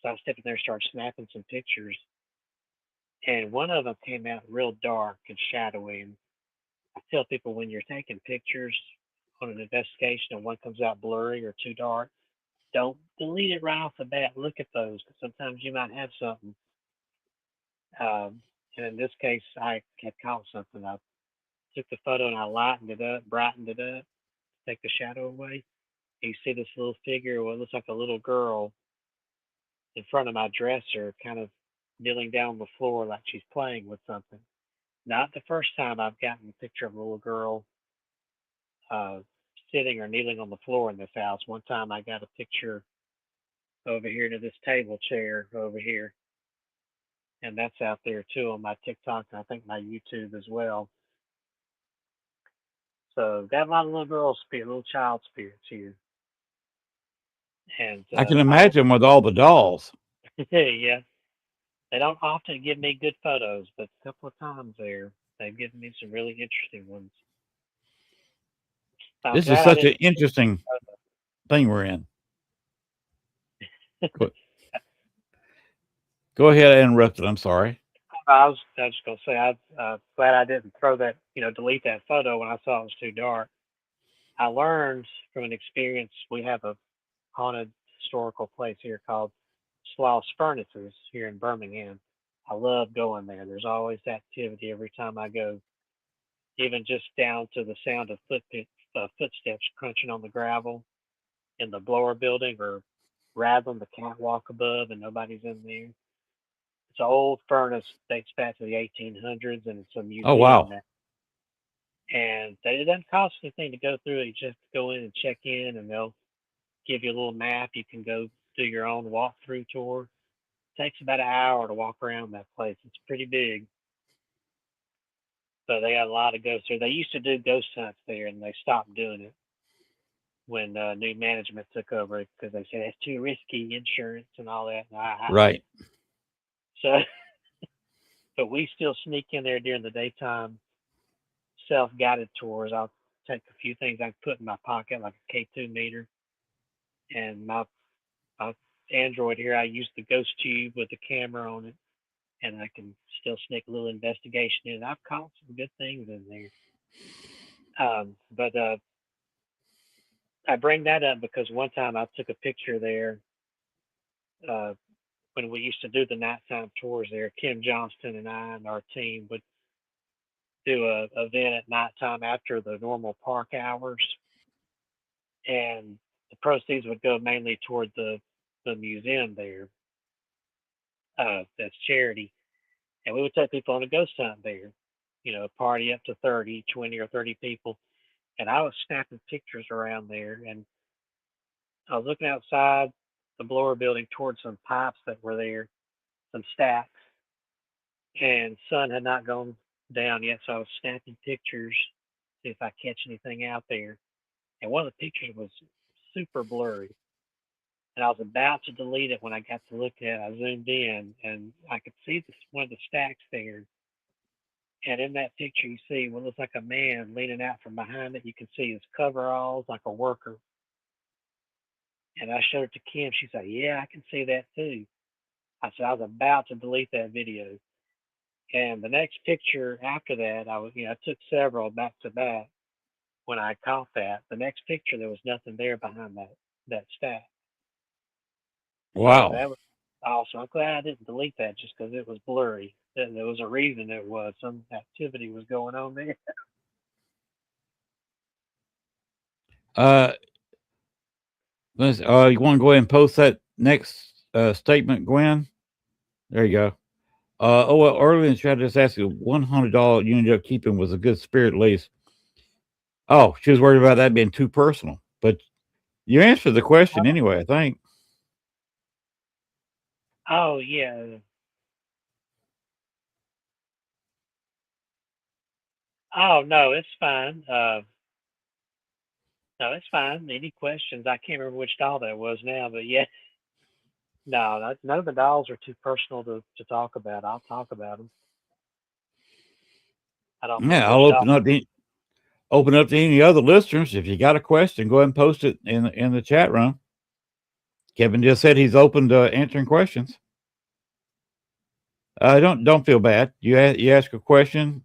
So I stepped in there, started snapping some pictures, and one of them came out real dark and shadowy. And I tell people when you're taking pictures on an investigation and one comes out blurry or too dark, don't delete it right off the bat. Look at those because sometimes you might have something. Um, and in this case, I had caught something. I took the photo and I lightened it up, brightened it up, take the shadow away. You see this little figure, what looks like a little girl, in front of my dresser, kind of kneeling down on the floor like she's playing with something. Not the first time I've gotten a picture of a little girl uh, sitting or kneeling on the floor in this house. One time I got a picture over here to this table chair over here, and that's out there too on my TikTok and I think my YouTube as well. So got a lot of little girl spirit, little child spirits here, and I can I imagine with all the dolls. yeah, they don't often give me good photos, but a couple of times there, they've given me some really interesting ones. I'm This is glad I such an didn't. interesting thing we're in. Go, go ahead and interrupt it. I'm sorry. I was just gonna say I'm glad I didn't throw that, delete that photo when I saw it was too dark. I learned from an experience. We have a haunted historical place here called Sloss Furnaces here in Birmingham. I love going there. There's always activity every time I go, even just down to the sound of footsteps crunching on the gravel in the blower building or rattling the catwalk above and nobody's in there. It's an old furnace, dates back to the 1800s, and it's a Oh, museum wow. now. And it doesn't cost anything to go through it. You just have to go in and check in, and they'll give you a little map. You can go do your own walkthrough tour. It takes about an hour to walk around that place. It's pretty big. So they got a lot of ghosts there. They used to do ghost hunts there, and they stopped doing it when new management took over because they said it's too risky, insurance and all that. Right. So, but we still sneak in there during the daytime self-guided tours. I'll take a few things I can put in my pocket, like a K2 meter, and my Android here. I use the ghost tube with the camera on it, and I can still sneak a little investigation in. I've caught some good things in there. But I bring that up because one time I took a picture there uh, when we used to do the nighttime tours there. Kim Johnston and I and our team would do a event at nighttime after the normal park hours, and the proceeds would go mainly toward the museum there. That's charity, and we would take people on a ghost hunt there. You know, a party up to 30, 20, or 30 people, and I was snapping pictures around there, and I was looking outside the blower building towards some pipes that were there, some stacks, and sun had not gone down yet, so I was snapping pictures, see if I catch anything out there. And one of the pictures was super blurry, and I was about to delete it when I got to look at it. I zoomed in, and I could see one of the stacks there. And in that picture, you see what looks like a man leaning out from behind it. You can see his coveralls like a worker. And I showed it to Kim. She said, "Yeah, I can see that too." I said, "I was about to delete that video." And the next picture after that, I took several back to back when I caught that. The next picture, there was nothing there behind that stack. So Wow. that was awesome. I'm glad I didn't delete that just because it was blurry. There was a reason it was. Some activity was going on there. Uh, you want to go ahead and post that next statement, Gwen? There you go. Well, earlier in the chat, I just asked you $100 you ended up keeping was a good spirit lease. Oh, she was worried about that being too personal, but you answered the question anyway, I think. Oh, yeah. Oh, no, it's fine. No, it's fine. Any questions? I can't remember which doll that was now, but yeah. No, none of the dolls are too personal to talk about. I'll talk about them. I don't remember Yeah, which I'll doll. open up to any other listeners. If you got a question, go ahead and post it in the chat room. Kevin just said he's open to answering questions. Don't feel bad. You ask a question.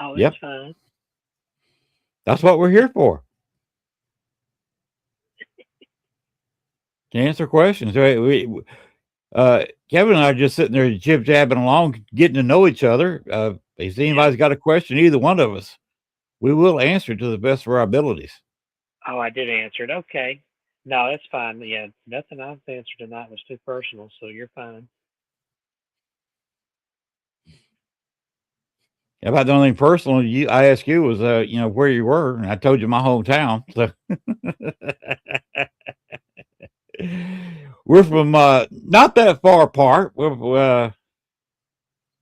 Oh, it's Yep, fine. that's what we're here for, to answer questions. Kevin and I are just sitting there jib jabbing along, getting to know each other. If Yeah. anybody's got a question, either one of us, we will answer to the best of our abilities. Oh, I did answer it. Okay. No, that's fine. Yeah, nothing I've answered tonight was too personal, so you're fine. About the only thing personal I asked you was, where you were, and I told you my hometown. So we're from not that far apart. We're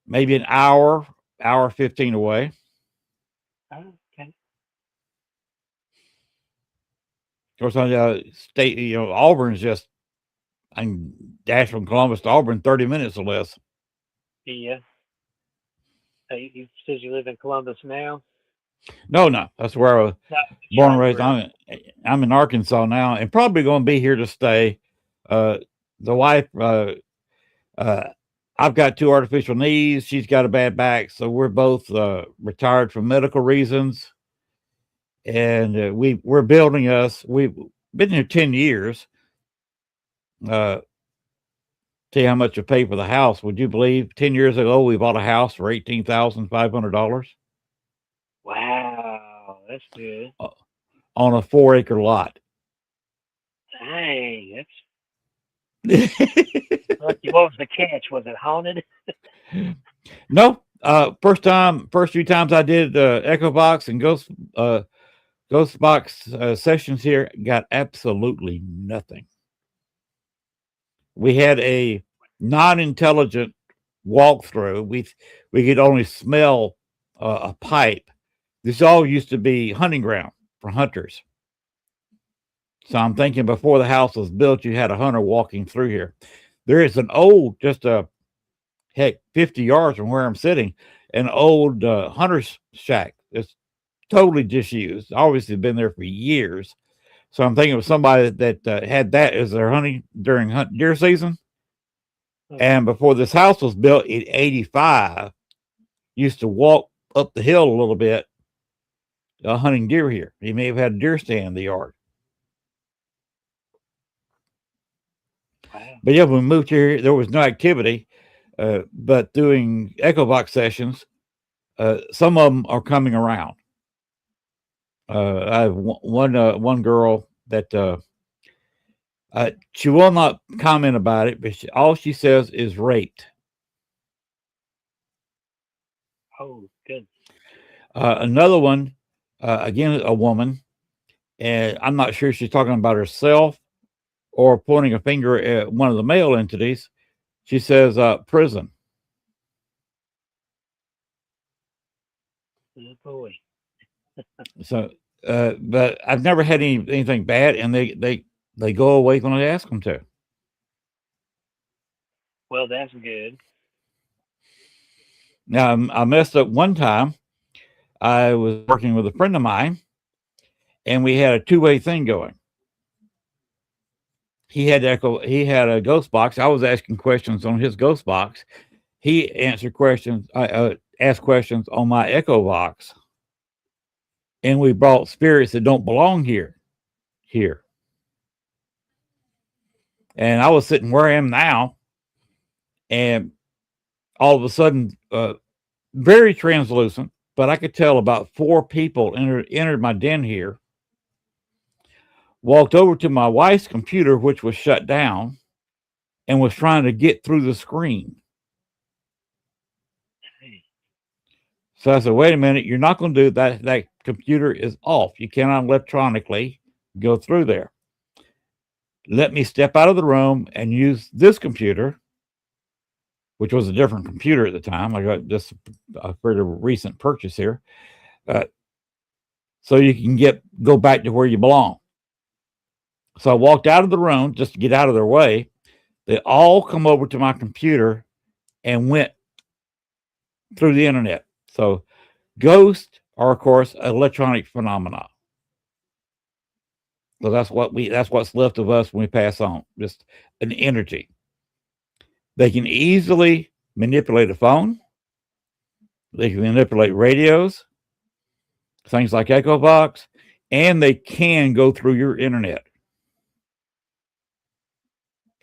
maybe an hour 15 away. Oh, okay. Of course, on state, Auburn's just I can dash from Columbus to Auburn 30 minutes or less. Yeah. You says you live in Columbus now? No, that's where I was No, just born and trying to raised. I'm in Arkansas now, and probably going to be here to stay. Uh, the wife, uh, I've got two artificial knees. She's got a bad back, so we're both retired for medical reasons, and we're building us. We've been here 10 years. Uh, Tell you how much you pay for the house. Would you believe 10 years ago we bought a house for $18,500 Wow, that's good. on a 4-acre lot? Dang, that's lucky. What was the catch? Was it haunted? No, first few times I did Echo Box and Ghost Box sessions here, got absolutely nothing. We had a non-intelligent walkthrough. We could only smell a pipe. This all used to be hunting ground for hunters. So I'm thinking before the house was built, you had a hunter walking through here. There is an old, just a heck, 50 yards from where I'm sitting, an old hunter's shack. It's totally disused. Obviously been there for years. So I'm thinking of somebody that had that as their hunting during deer season. And before this house was built in 85, used to walk up the hill a little bit hunting deer here. He may have had a deer stand in the yard. Wow. But yeah, when we moved here, there was no activity, but doing echo box sessions, some of them are coming around. I have one girl that she will not comment about it, but all she says is raped. Oh, good. Another one, again, a woman, and I'm not sure if she's talking about herself or pointing a finger at one of the male entities. She says prison. Oh, boy. So, but I've never had anything bad, and they go away when I ask them to. Well, that's good. Now, I messed up one time. I was working with a friend of mine, and we had a two-way thing going. He had a ghost box. I was asking questions on his ghost box. He answered questions. I asked questions on my echo box, and we brought spirits that don't belong here. And I was sitting where I am now, and all of a sudden, very translucent, but I could tell about four people entered my den here, walked over to my wife's computer, which was shut down, and was trying to get through the screen. So I said, wait a minute, you're not going to do that. That computer is off. You cannot electronically go through there. Let me step out of the room and use this computer, which was a different computer at the time. I got just a pretty recent purchase here. So you can go back to where you belong. So I walked out of the room just to get out of their way. They all come over to my computer and went through the internet. So ghosts are, of course, electronic phenomena. So that's what's left of us when we pass on, just an energy. They can easily manipulate a phone. They can manipulate radios, things like Echo Box, and they can go through your internet.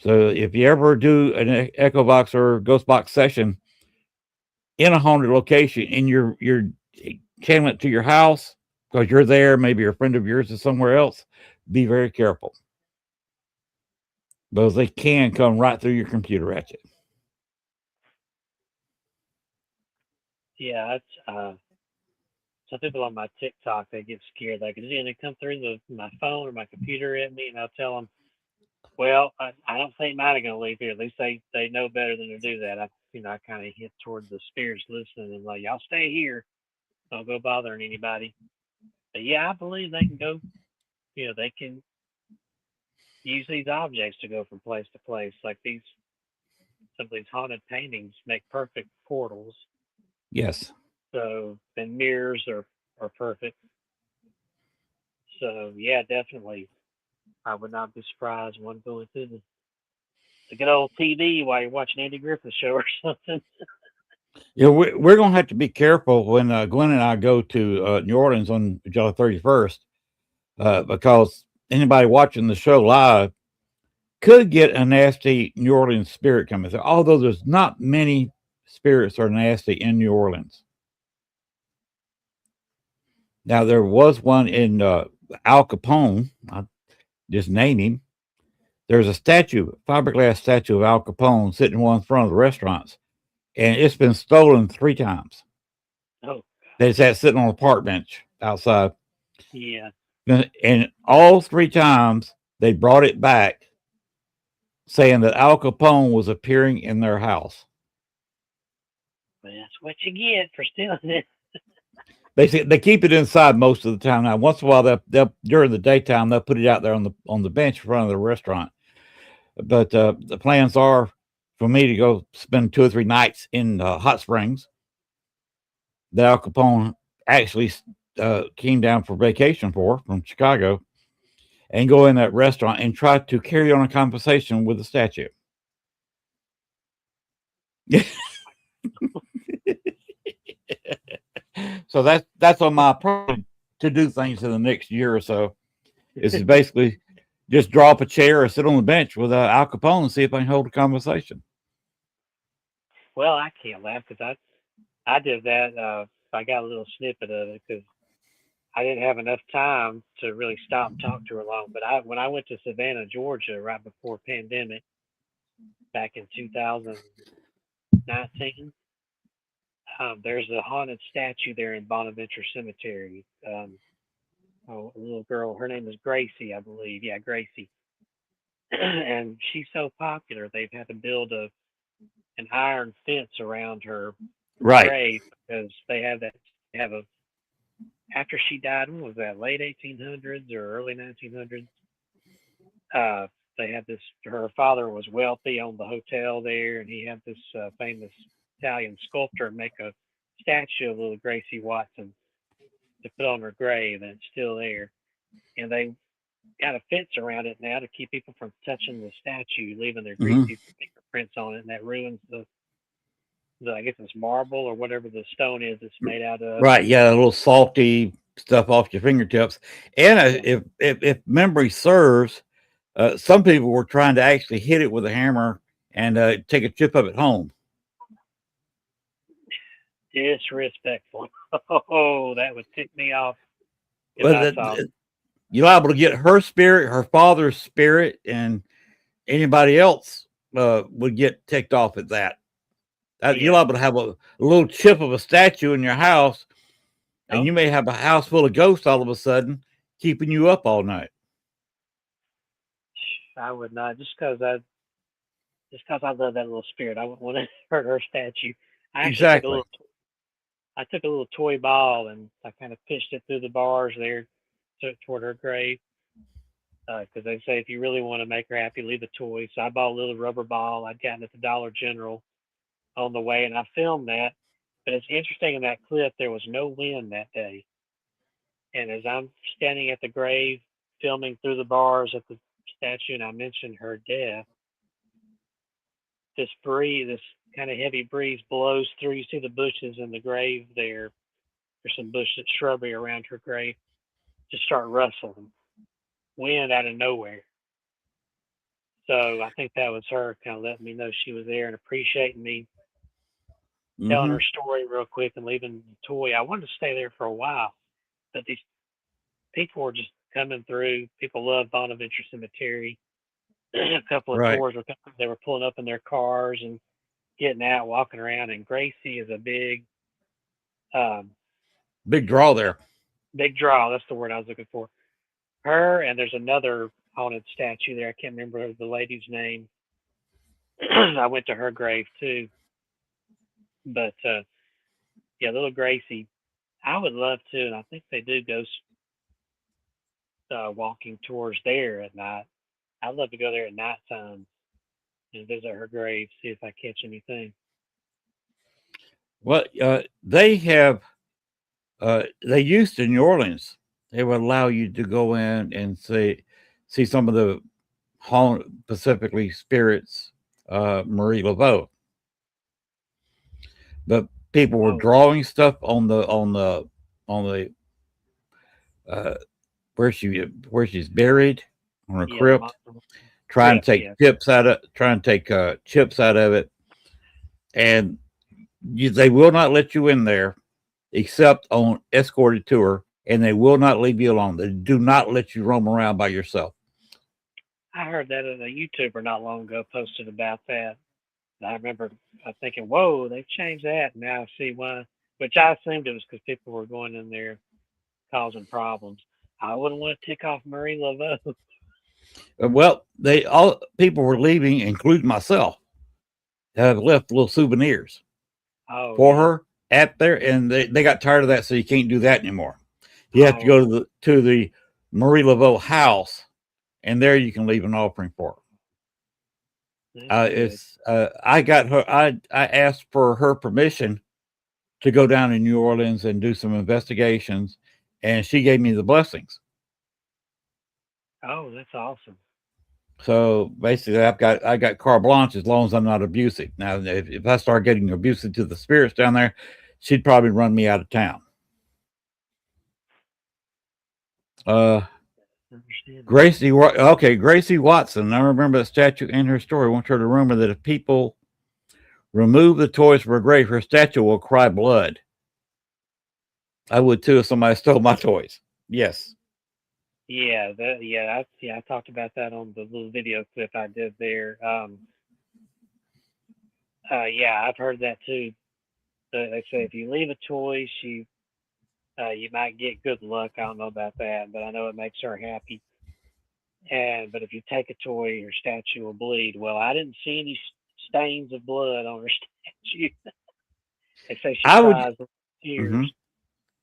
So if you ever do an Echo Box or Ghost Box session in a haunted location and you're channeling it to your house because you're there, maybe a friend of yours is somewhere else, be very careful. Because they can come right through your computer at you. Yeah, that's some people on my TikTok, they get scared. Like, they come through my phone or my computer at me, and I'll tell them, well, I don't think mine are going to leave here. At least they know better than to do that. I kind of hint toward the spirits listening and like, y'all stay here. Don't go bothering anybody. But yeah, I believe they can go, they can use these objects to go from place to place. Like some of these haunted paintings make perfect portals. Yes. So, and mirrors are perfect. So yeah, definitely. I would not be surprised one going through the good old TV while you're watching Andy Griffith show or something. Yeah, we're going to have to be careful when Gwen and I go to New Orleans on July 31st because anybody watching the show live could get a nasty New Orleans spirit coming through, although there's not many spirits are nasty in New Orleans. Now, there was one in Al Capone. I just name him. There's a fiberglass statue of Al Capone sitting in one front of the restaurants, and it's been stolen 3 times. Oh, They sat sitting on a park bench outside. yeah. And all 3 times they brought it back saying that Al Capone was appearing in their house. But that's what you get for stealing it. They keep it inside most of the time. Now, once in a while, they'll during the daytime they'll put it out there on the bench in front of the restaurant. But the plans are for me to go spend 2 or 3 nights in Hot Springs that Al Capone actually came down for vacation from Chicago, and go in that restaurant and try to carry on a conversation with the statue. So that's on my property to do things in the next year or so. Is basically just draw up a chair or sit on the bench with Al Capone and see if I can hold a conversation. Well, I can't laugh because I did that. I got a little snippet of it because I didn't have enough time to really stop and talk to her long. But when I went to Savannah, Georgia, right before pandemic, back in 2019, there's a haunted statue there in Bonaventure Cemetery. A little girl, her name is Gracie, I believe. Yeah, Gracie. And she's so popular, they've had to build an iron fence around her Right. grave because they have a after she died. When was that? Late 1800s or early 1900s? Uh, they had this. Her father was wealthy, owned the hotel there, and he had this famous Italian sculptor make a statue of little Gracie Watson to put on her grave, and it's still there. And they got a fence around it now to keep people from touching the statue, leaving their greasy fingerprints on it, and that ruins the I guess it's marble or whatever the stone is it's made out of. Right. Yeah, a little salty stuff off your fingertips. And if memory serves, some people were trying to actually hit it with a hammer and take a chip of it home. Disrespectful. Oh, that would tick me off if But I saw. you're liable to get her spirit, her father's spirit, and anybody else would get ticked off at that. You're liable to have a little chip of a statue in your house, and you may have a house full of ghosts all of a sudden, keeping you up all night. I would not, just because I love that little spirit. I wouldn't want to hurt her statue. I actually took a little toy ball and I kind of pitched it through the bars there toward her grave. Because they say if you really want to make her happy, leave a toy. So I bought a little rubber ball I'd gotten at the Dollar General on the way, and I filmed that. But it's interesting in that clip, there was no wind that day. And as I'm standing at the grave, filming through the bars at the statue, and I mentioned her death, this kind of heavy breeze blows through. You see the bushes in the grave there. There's some shrubbery around her grave. Just start rustling. Wind out of nowhere. So I think that was her kind of letting me know she was there and appreciating me telling her story real quick and leaving the toy. I wanted to stay there for a while, but these people were just coming through. People love Bonaventure Cemetery. A couple of tours they were pulling up in their cars and getting out, walking around. And Gracie is a big draw there. Big draw. That's the word I was looking for. Her, and there's another haunted statue there. I can't remember the lady's name. I went to her grave too. But yeah, little Gracie, I would love to, and I think they do go walking tours there at night. I'd love to go there at nighttime and visit her grave, see if I catch anything. Well, they have, they used to in New Orleans, they would allow you to go in and see some of the specifically spirits, Marie Laveau. But people were drawing stuff on the where she's buried on her crypt, trying to take chips out of it, and they will not let you in there except on escorted tour, and they will not leave you alone. They do not let you roam around by yourself. I heard that a YouTuber not long ago posted about that. I remember thinking, whoa, they've changed that. Now I see why, which I assumed it was because people were going in there causing problems. I wouldn't want to tick off Marie Laveau. Well, people were leaving, including myself, have left little souvenirs for her at there, and they got tired of that, so you can't do that anymore. You have to go to the Marie Laveau house, and there you can leave an offering for her. I got her. I asked for her permission to go down in New Orleans and do some investigations, and she gave me the blessings. Oh, that's awesome. So basically, I got carte blanche as long as I'm not abusive. Now, if I start getting abusive to the spirits down there, she'd probably run me out of town. Uh, Understand that. Gracie Watson. I remember that statue in her story. I want her to remember that if people remove the toys from her grave, her statue will cry blood. I would too if somebody stole my toys. Yes. I talked about that on the little video clip I did there. Yeah, I've heard that too. They say if you leave a toy, you might get good luck. I don't know about that, but I know it makes her happy. And but if you take a toy, your statue will bleed. Well, I didn't see any stains of blood on her statue. They say she I would. cries hmm tears.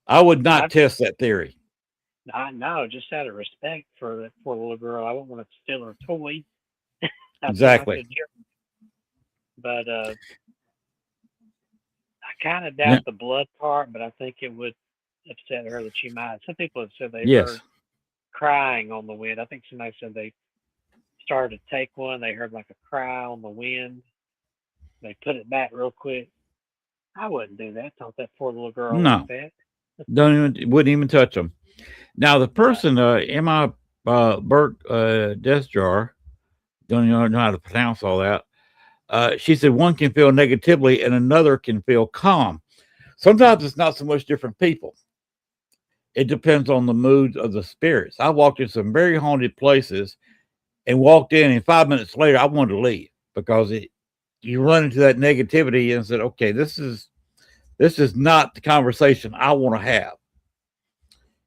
I would not I've test that theory. I know, just out of respect for that poor little girl, I wouldn't want to steal her toy. I feel like Exactly. a jerk. But I kind of Yeah. doubt the blood part, but I think it would upset her that she might. Some people have said they've Yes. heard crying on the wind. I think somebody said they started to take one, they heard like a cry on the wind. They put it back real quick. I wouldn't do that. Taught that poor little girl like No. that. Don't even. Wouldn't even touch them. Now the No. person, Emma Burt Desjar, don't even know how to pronounce all that. She said one can feel negatively and another can feel calm. Sometimes it's not so much different people. It depends on the mood of the spirits. I walked in some very haunted places and walked in, and 5 minutes later, I wanted to leave because you run into that negativity and said, "Okay, this is not the conversation I want to have."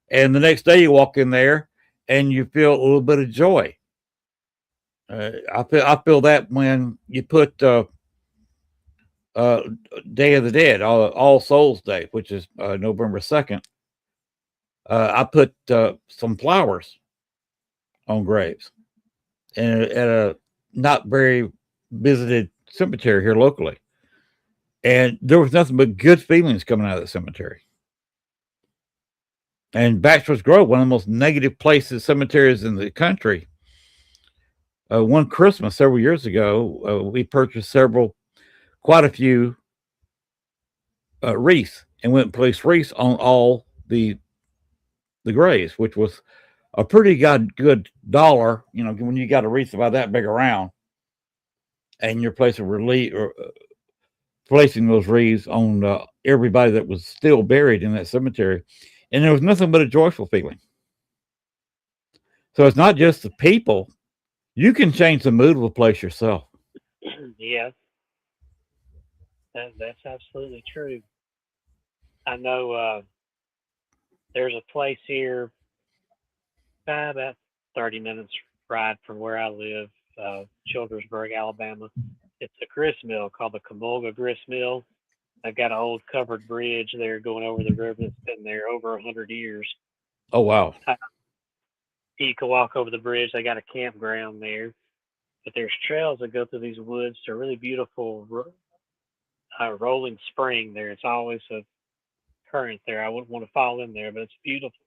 And the next day, you walk in there and you feel a little bit of joy. I feel that when you put uh, Day of the Dead, All Souls Day, which is November 2nd. I put some flowers on graves and at a not very visited cemetery here locally, and there was nothing but good feelings coming out of the cemetery. And Bachelor's Grove, one of the most negative places, cemeteries in the country. One Christmas several years ago, we purchased quite a few wreaths, and went and placed wreaths on all the graves, which was a pretty good dollar. You know, when you got a wreath about that big around, and you're placing relief or placing those wreaths on everybody that was still buried in that cemetery, and there was nothing but a joyful feeling. So it's not just the people; you can change the mood of a place yourself. Yeah, that's absolutely true. I know there's a place here about 30 minutes ride from where I live, Childersburg, Alabama. It's a grist mill called the Camolga Grist Mill. I've got an old covered bridge there going over the river that's been there over 100 years. Oh wow! Uh, you can walk over the bridge. They got a campground there, but there's trails that go through these woods to a really beautiful rolling spring there. It's always a current there. I wouldn't want to fall in there, but it's beautiful,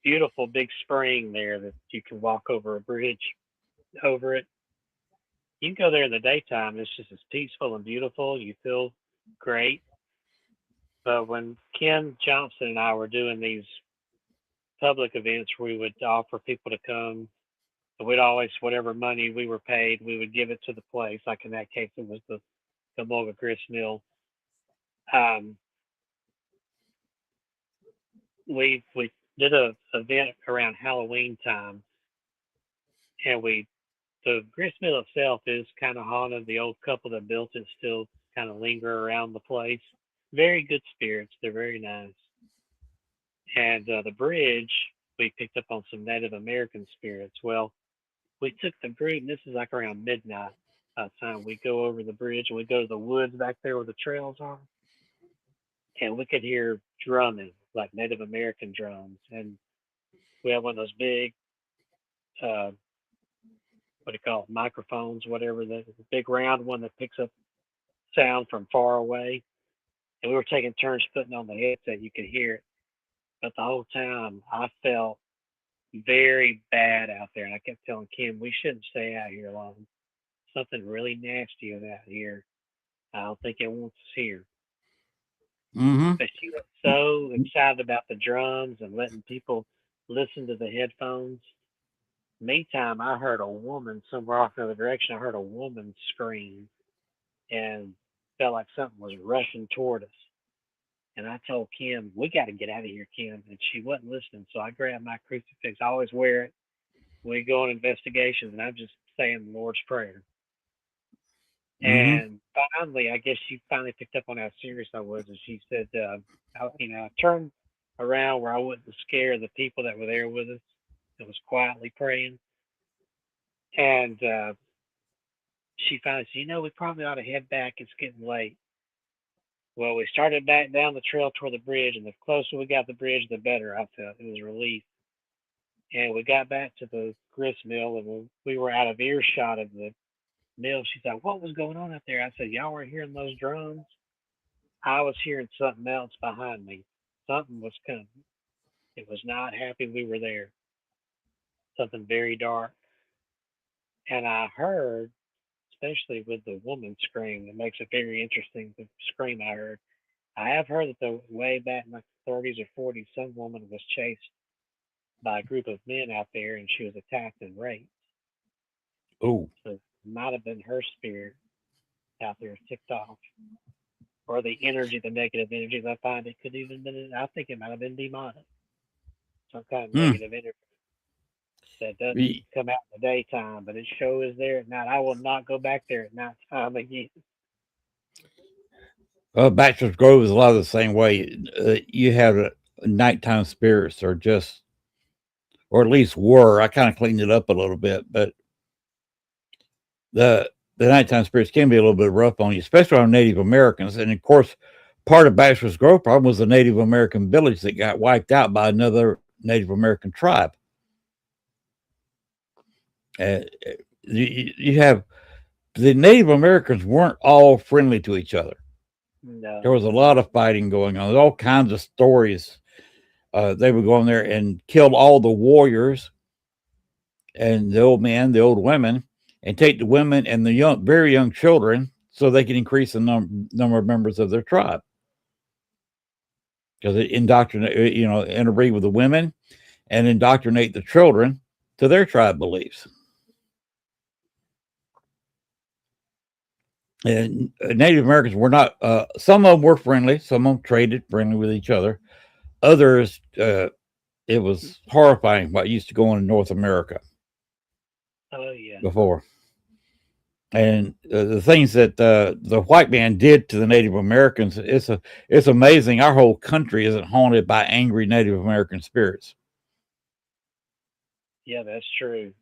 beautiful big spring there that you can walk over a bridge over it. You can go there in the daytime. It's just as peaceful and beautiful. You feel great. But when Ken Johnson and I were doing these public events where we would offer people to come, and we'd always, whatever money we were paid, we would give it to the place. Like in that case, it was the Moga Grist Mill. Um, we did a event around Halloween time, and the grist mill itself is kind of haunted. The old couple that built it still kind of linger around the place. Very good spirits. They're very nice. And the bridge, we picked up on some Native American spirits. Well, we took the group, and this is like around midnight time. We go over the bridge and we go to the woods back there where the trails are, and we could hear drumming, like Native American drums. And we have one of those big, uh, what do you call it, microphones, whatever, the big round one that picks up sound from far away. And we were taking turns putting on the headset. You could hear it. But the whole time I felt very bad out there. And I kept telling Kim, we shouldn't stay out here long. Something really nasty is out here. I don't think it wants us here. Mm-hmm. But she was so excited about the drums and letting people listen to the headphones. Meantime, I heard a woman somewhere off in the other direction. I heard a woman scream and felt like something was rushing toward us. And I told Kim, we got to get out of here, Kim. And she wasn't listening. So I grabbed my crucifix. I always wear it when we go on investigations. And I'm just saying the Lord's Prayer. Mm-hmm. And finally, I guess she finally picked up on how serious I was. And she said, I turned around where I wouldn't scare the people that were there with us that was quietly praying. And she finally said, we probably ought to head back. It's getting late. Well, we started back down the trail toward the bridge, and the closer we got to the bridge, the better I felt. It was a relief. And we got back to the grist mill, and we were out of earshot of the mill. She said, "What was going on out there?" I said, "Y'all were hearing those drums? I was hearing something else behind me. Something was coming. It was not happy we were there. Something very dark." And I heard, especially with the woman scream, it makes it very interesting, the scream I heard. I have heard that the way back in like the 30s or 40s, some woman was chased by a group of men out there and she was attacked and raped. Oh. So it might have been her spirit out there ticked off. Or the energy, the negative energies. I find it could even been, I think it might have been demonic. Some kind of Hmm. negative energy that doesn't The- come out in the daytime, but it sure is there at night. I will not go back there at night time again. Bachelor's Grove is a lot of the same way. You have nighttime spirits, or just, or at least were. I kind of cleaned it up a little bit, but the nighttime spirits can be a little bit rough on you, especially on Native Americans. And of course, part of Bachelor's Grove problem was the Native American village that got wiped out by another Native American tribe. Uh, you have the Native Americans weren't all friendly to each other. There No. was a lot of fighting going on. There's all kinds of stories. They would go in there and kill all the warriors and the old men, the old women, and take the women and the young, very young children, so they can increase the number of members of their tribe. Because it indoctrinate, interbreed with the women and indoctrinate the children to their tribe beliefs. And Native Americans were not. Some of them were friendly. Some of them traded friendly with each other. Others, it was horrifying what used to go on in North America Oh, yeah. before. And the things that the white man did to the Native Americans, it's amazing. Our whole country isn't haunted by angry Native American spirits. Yeah, that's true.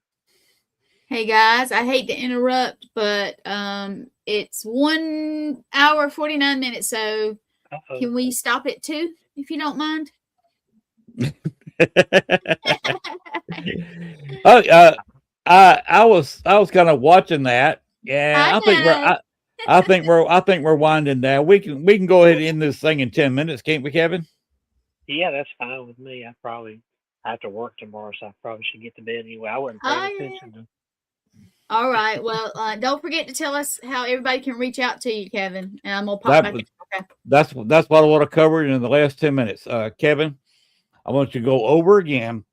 Hey guys, I hate to interrupt, but it's 1 hour 49 minutes, so Uh-oh. can we stop at 2 if you don't mind? Oh, I was kind of watching that, and I I think know. I think we're winding down. We can go ahead and end this thing in 10 minutes, can't we, Kevin? Yeah, that's fine with me. I have to work tomorrow, so I probably should get to bed anyway. I wasn't paying Oh, yeah. attention to. All right. Well, don't forget to tell us how everybody can reach out to you, Kevin. And I'm gonna pop back in. Okay. That's what I want to cover in the last 10 minutes. Kevin, I want you to go over again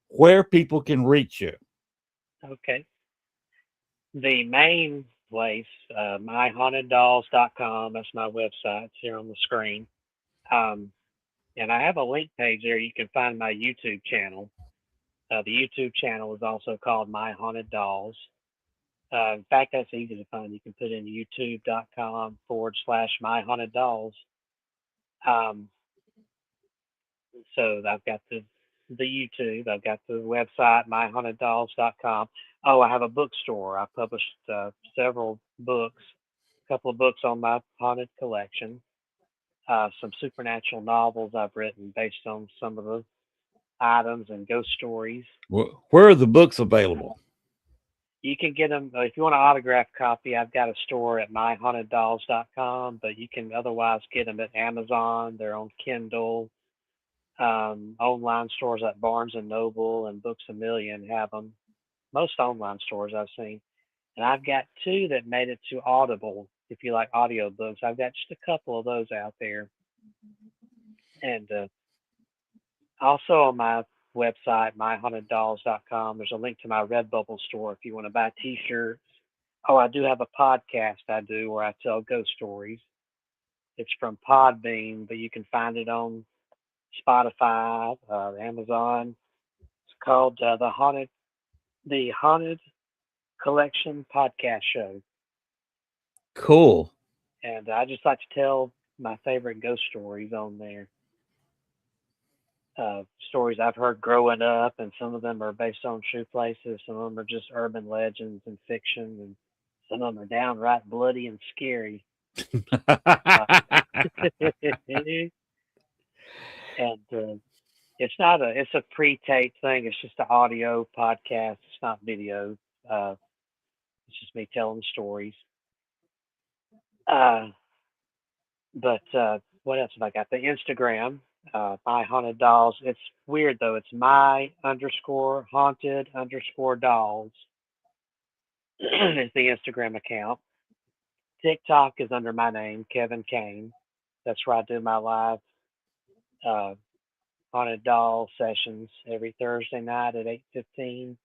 where people can reach you. Okay. The main place, myhauntedDolls.com. That's my website. It's here on the screen. Um, and I have a link page there. You can find my YouTube channel. The YouTube channel is also called My Haunted Dolls. In fact, that's easy to find. You can put in youtube.com/My Haunted Dolls. Um, so I've got the YouTube. I've got the website, myhauntedDolls.com. Oh, I have a bookstore. I published several books, a couple of books on my haunted collection, some supernatural novels I've written based on some of the items and ghost stories. Where are the books available? You can get them if you want an autographed copy. I've got a store at myhauntedDolls.com, but you can otherwise get them at Amazon. They're on Kindle. Online stores like Barnes and Noble and Books a Million have them. Most online stores I've seen, and I've got two that made it to Audible. If you like audio books, I've got just a couple of those out there. And also on my website, myhauntedDolls.com. There's a link to my Redbubble store if you want to buy T-shirts. Oh, I do have a podcast I do where I tell ghost stories. It's from Podbean, but you can find it on Spotify, Amazon. It's called the Haunted Collection Podcast Show. Cool. And I just like to tell my favorite ghost stories on there. Stories I've heard growing up, and some of them are based on true places. Some of them are just urban legends and fiction, and some of them are downright bloody and scary. And it's a pre-taped thing. It's just an audio podcast. It's not video. It's just me telling stories. But what else have I got? The Instagram, My Haunted Dolls. It's weird though. It's my_haunted_dolls. It's the Instagram account. TikTok is under my name, Kevin Cain. That's where I do my live haunted doll sessions every Thursday night at 8:15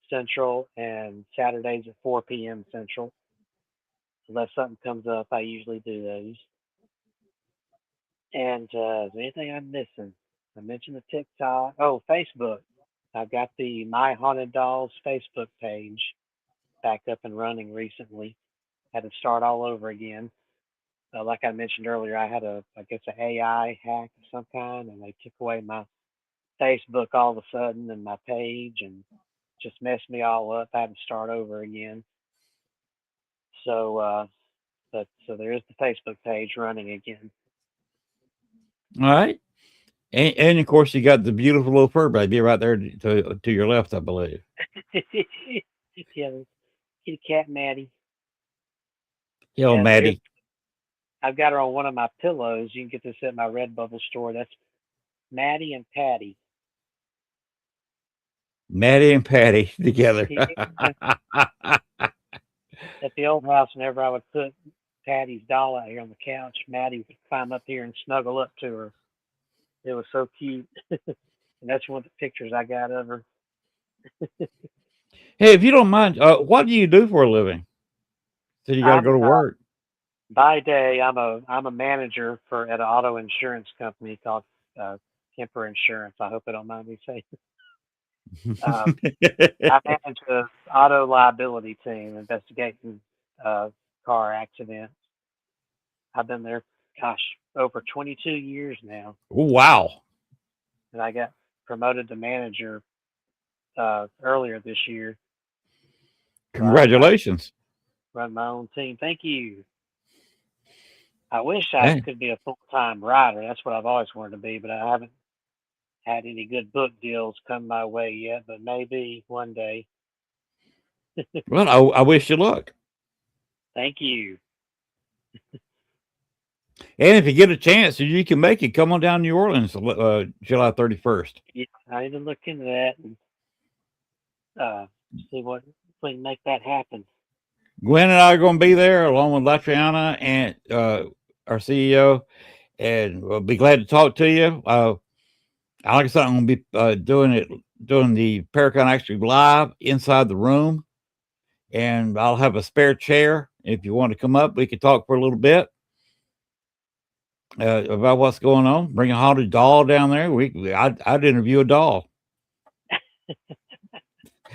Central and Saturdays at 4 p.m. Central. Unless something comes up, I usually do those. And is there anything I'm missing? I mentioned the TikTok. Oh, Facebook. I've got the My Haunted Dolls Facebook page back up and running recently. Had to start all over again. Like I mentioned earlier, I had an AI hack of some kind, and they took away my Facebook all of a sudden and my page, and just messed me all up. I had to start over again. So, so there is the Facebook page running again. All right. And of course, you got the beautiful little fur baby right there to your left, I believe. Yeah, kitty cat Maddie. Yo, Yeah, Maddie. I've got her on one of my pillows. You can get this at my Redbubble store. That's Maddie and Patty. Maddie and Patty together. At the old house, whenever I would put Patty's doll out here on the couch, Maddie would climb up here and snuggle up to her. It was so cute. And that's one of the pictures I got of her. Hey, if you don't mind, what do you do for a living? So you got to go to work. By day, I'm a manager at an auto insurance company called Kemper Insurance. I hope I don't mind me saying. I manage an auto liability team investigating car accidents. I've been there, over 22 years now. Oh, wow. And I got promoted to manager earlier this year. Congratulations. Run my own team. Thank you. I wish I could be a full-time writer. That's what I've always wanted to be, but I haven't had any good book deals come my way yet, but maybe one day. Well, I wish you luck. Thank you. And if you get a chance, you can make it. Come on down to New Orleans July 31st. Yeah, I need to look into that and see what we can make that happen. Gwen and I are going to be there along with Latriana and our CEO, and we'll be glad to talk to you. Like I said, I'm going to be doing the Paracon actually live inside the room, and I'll have a spare chair. If you want to come up, we can talk for a little bit about what's going on. Bring a haunted doll down there. I'd interview a doll.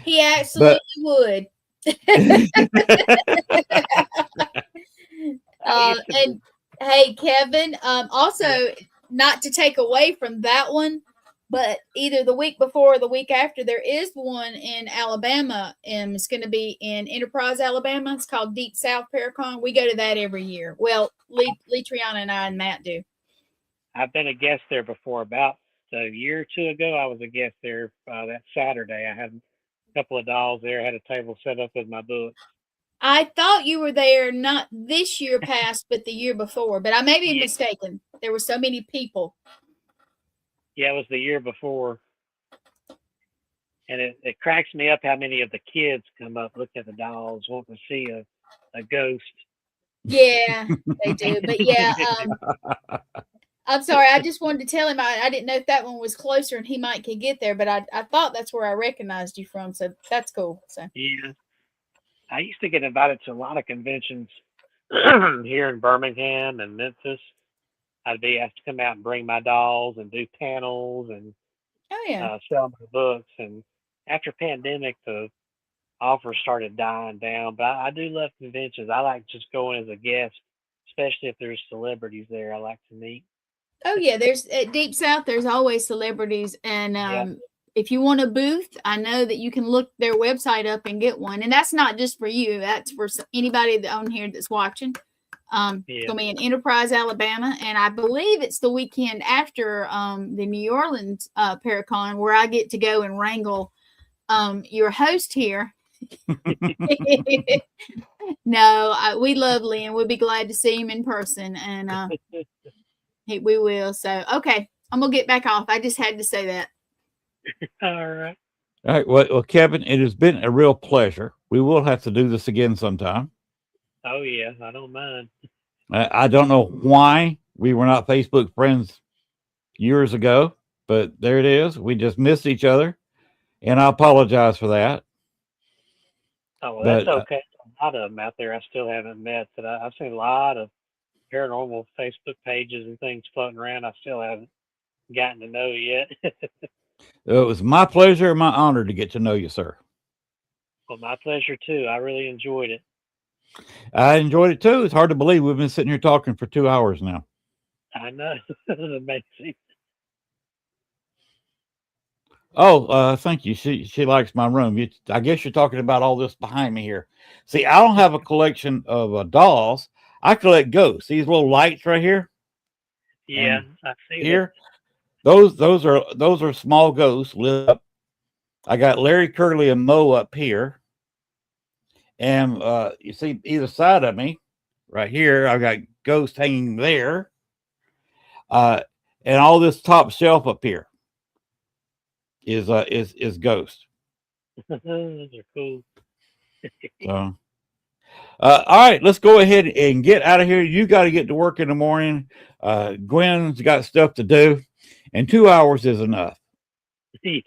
He absolutely would. And hey, Kevin, also not to take away from that one, but either the week before or the week after, there is one in Alabama, and it's going to be in Enterprise, Alabama. It's called Deep South Paracon. We go to that every year. Well, Lee Triana and I and Matt do. I've been a guest there before. About a year or two ago, I was a guest there that Saturday. I had a couple of dolls there. I had a table set up with my books. I thought you were there not this year past, but the year before. But I may be mistaken. There were so many people. Yeah, it was the year before. And it cracks me up how many of the kids come up, look at the dolls, want to see a ghost. Yeah, they do. But yeah, I'm sorry. I just wanted to tell him I didn't know if that one was closer and he might could get there, but I thought that's where I recognized you from. So that's cool. So Yeah, I used to get invited to a lot of conventions here in Birmingham and Memphis. I'd be asked to come out and bring my dolls and do panels and oh yeah. sell my books. And after pandemic, the offers started dying down. But I do love conventions. I like just going as a guest, especially if there's celebrities there. I like to meet. Oh yeah, there's at Deep South. There's always celebrities, and Yeah, if you want a booth, I know that you can look their website up and get one. And that's not just for you; that's for anybody that on here that's watching. It's yeah. gonna be in Enterprise, Alabama, and I believe it's the weekend after the New Orleans Paracon, where I get to go and wrangle your host here. No, we love Len. We'll be glad to see him in person, and we will. So, okay, I'm gonna get back off. I just had to say that. All right. All right. Well, Kevin, it has been a real pleasure. We will have to do this again sometime. Oh yeah, I don't mind. I don't know why we were not Facebook friends years ago, but there it is. We just missed each other, and I apologize for that. Oh, well, that's But okay. A lot of them out there I still haven't met, but I've seen a lot of paranormal Facebook pages and things floating around. I still haven't gotten to know yet. it was my pleasure and my honor to get to know you, sir. Well, my pleasure too. I really enjoyed it. I enjoyed it too. It's hard to believe we've been sitting here talking for 2 hours now. I know. It's amazing. Oh, thank you. She likes my room. I guess you're talking about all this behind me here. See, I don't have a collection of dolls. I collect ghosts. These little lights right here Yeah, and I see that. here. Those are small ghosts lit up. I got Larry, Curly, and Mo up here, and you see either side of me, right here. I've got ghosts hanging there, and all this top shelf up here is ghost. Those are cool. So, all right, let's go ahead and get out of here. You got to get to work in the morning. Gwen's got stuff to do, and 2 hours is enough. Yeah,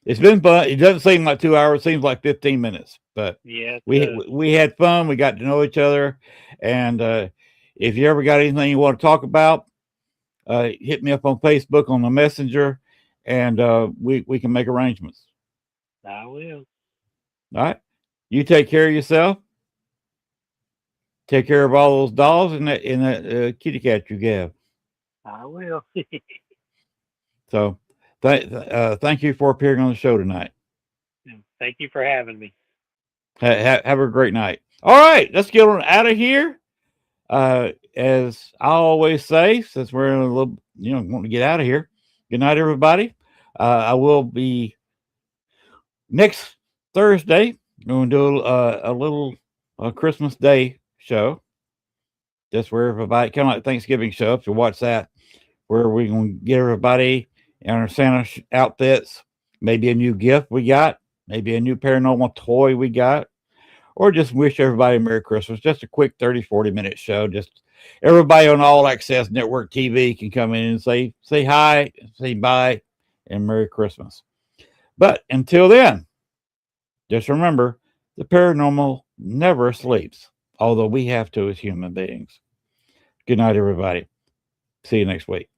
It's been fun. It doesn't seem like 2 hours; it seems like 15 minutes. But yeah. we had fun. We got to know each other, and if you ever got anything you want to talk about, hit me up on Facebook on the Messenger, and we can make arrangements. I will. All right, you take care of yourself. Take care of all those dolls and that kitty cat you have. I will. So, thank you for appearing on the show tonight. Thank you for having me. Have a great night. All right, let's get on out of here. As I always say, since we're in a little, want to get out of here. Good night, everybody. I will be next Thursday. Going to do a little Christmas Day show. Just where everybody, kind of like Thanksgiving show. If you watch that, where we're going to get everybody in our Santa outfits, maybe a new gift we got, maybe a new paranormal toy we got, or just wish everybody Merry Christmas. Just a quick 30-40 minute show. Just everybody on All Access Network TV can come in and say hi, say bye, and Merry Christmas. But until then, just remember, the paranormal never sleeps, although we have to as human beings. Good night, everybody. See you next week.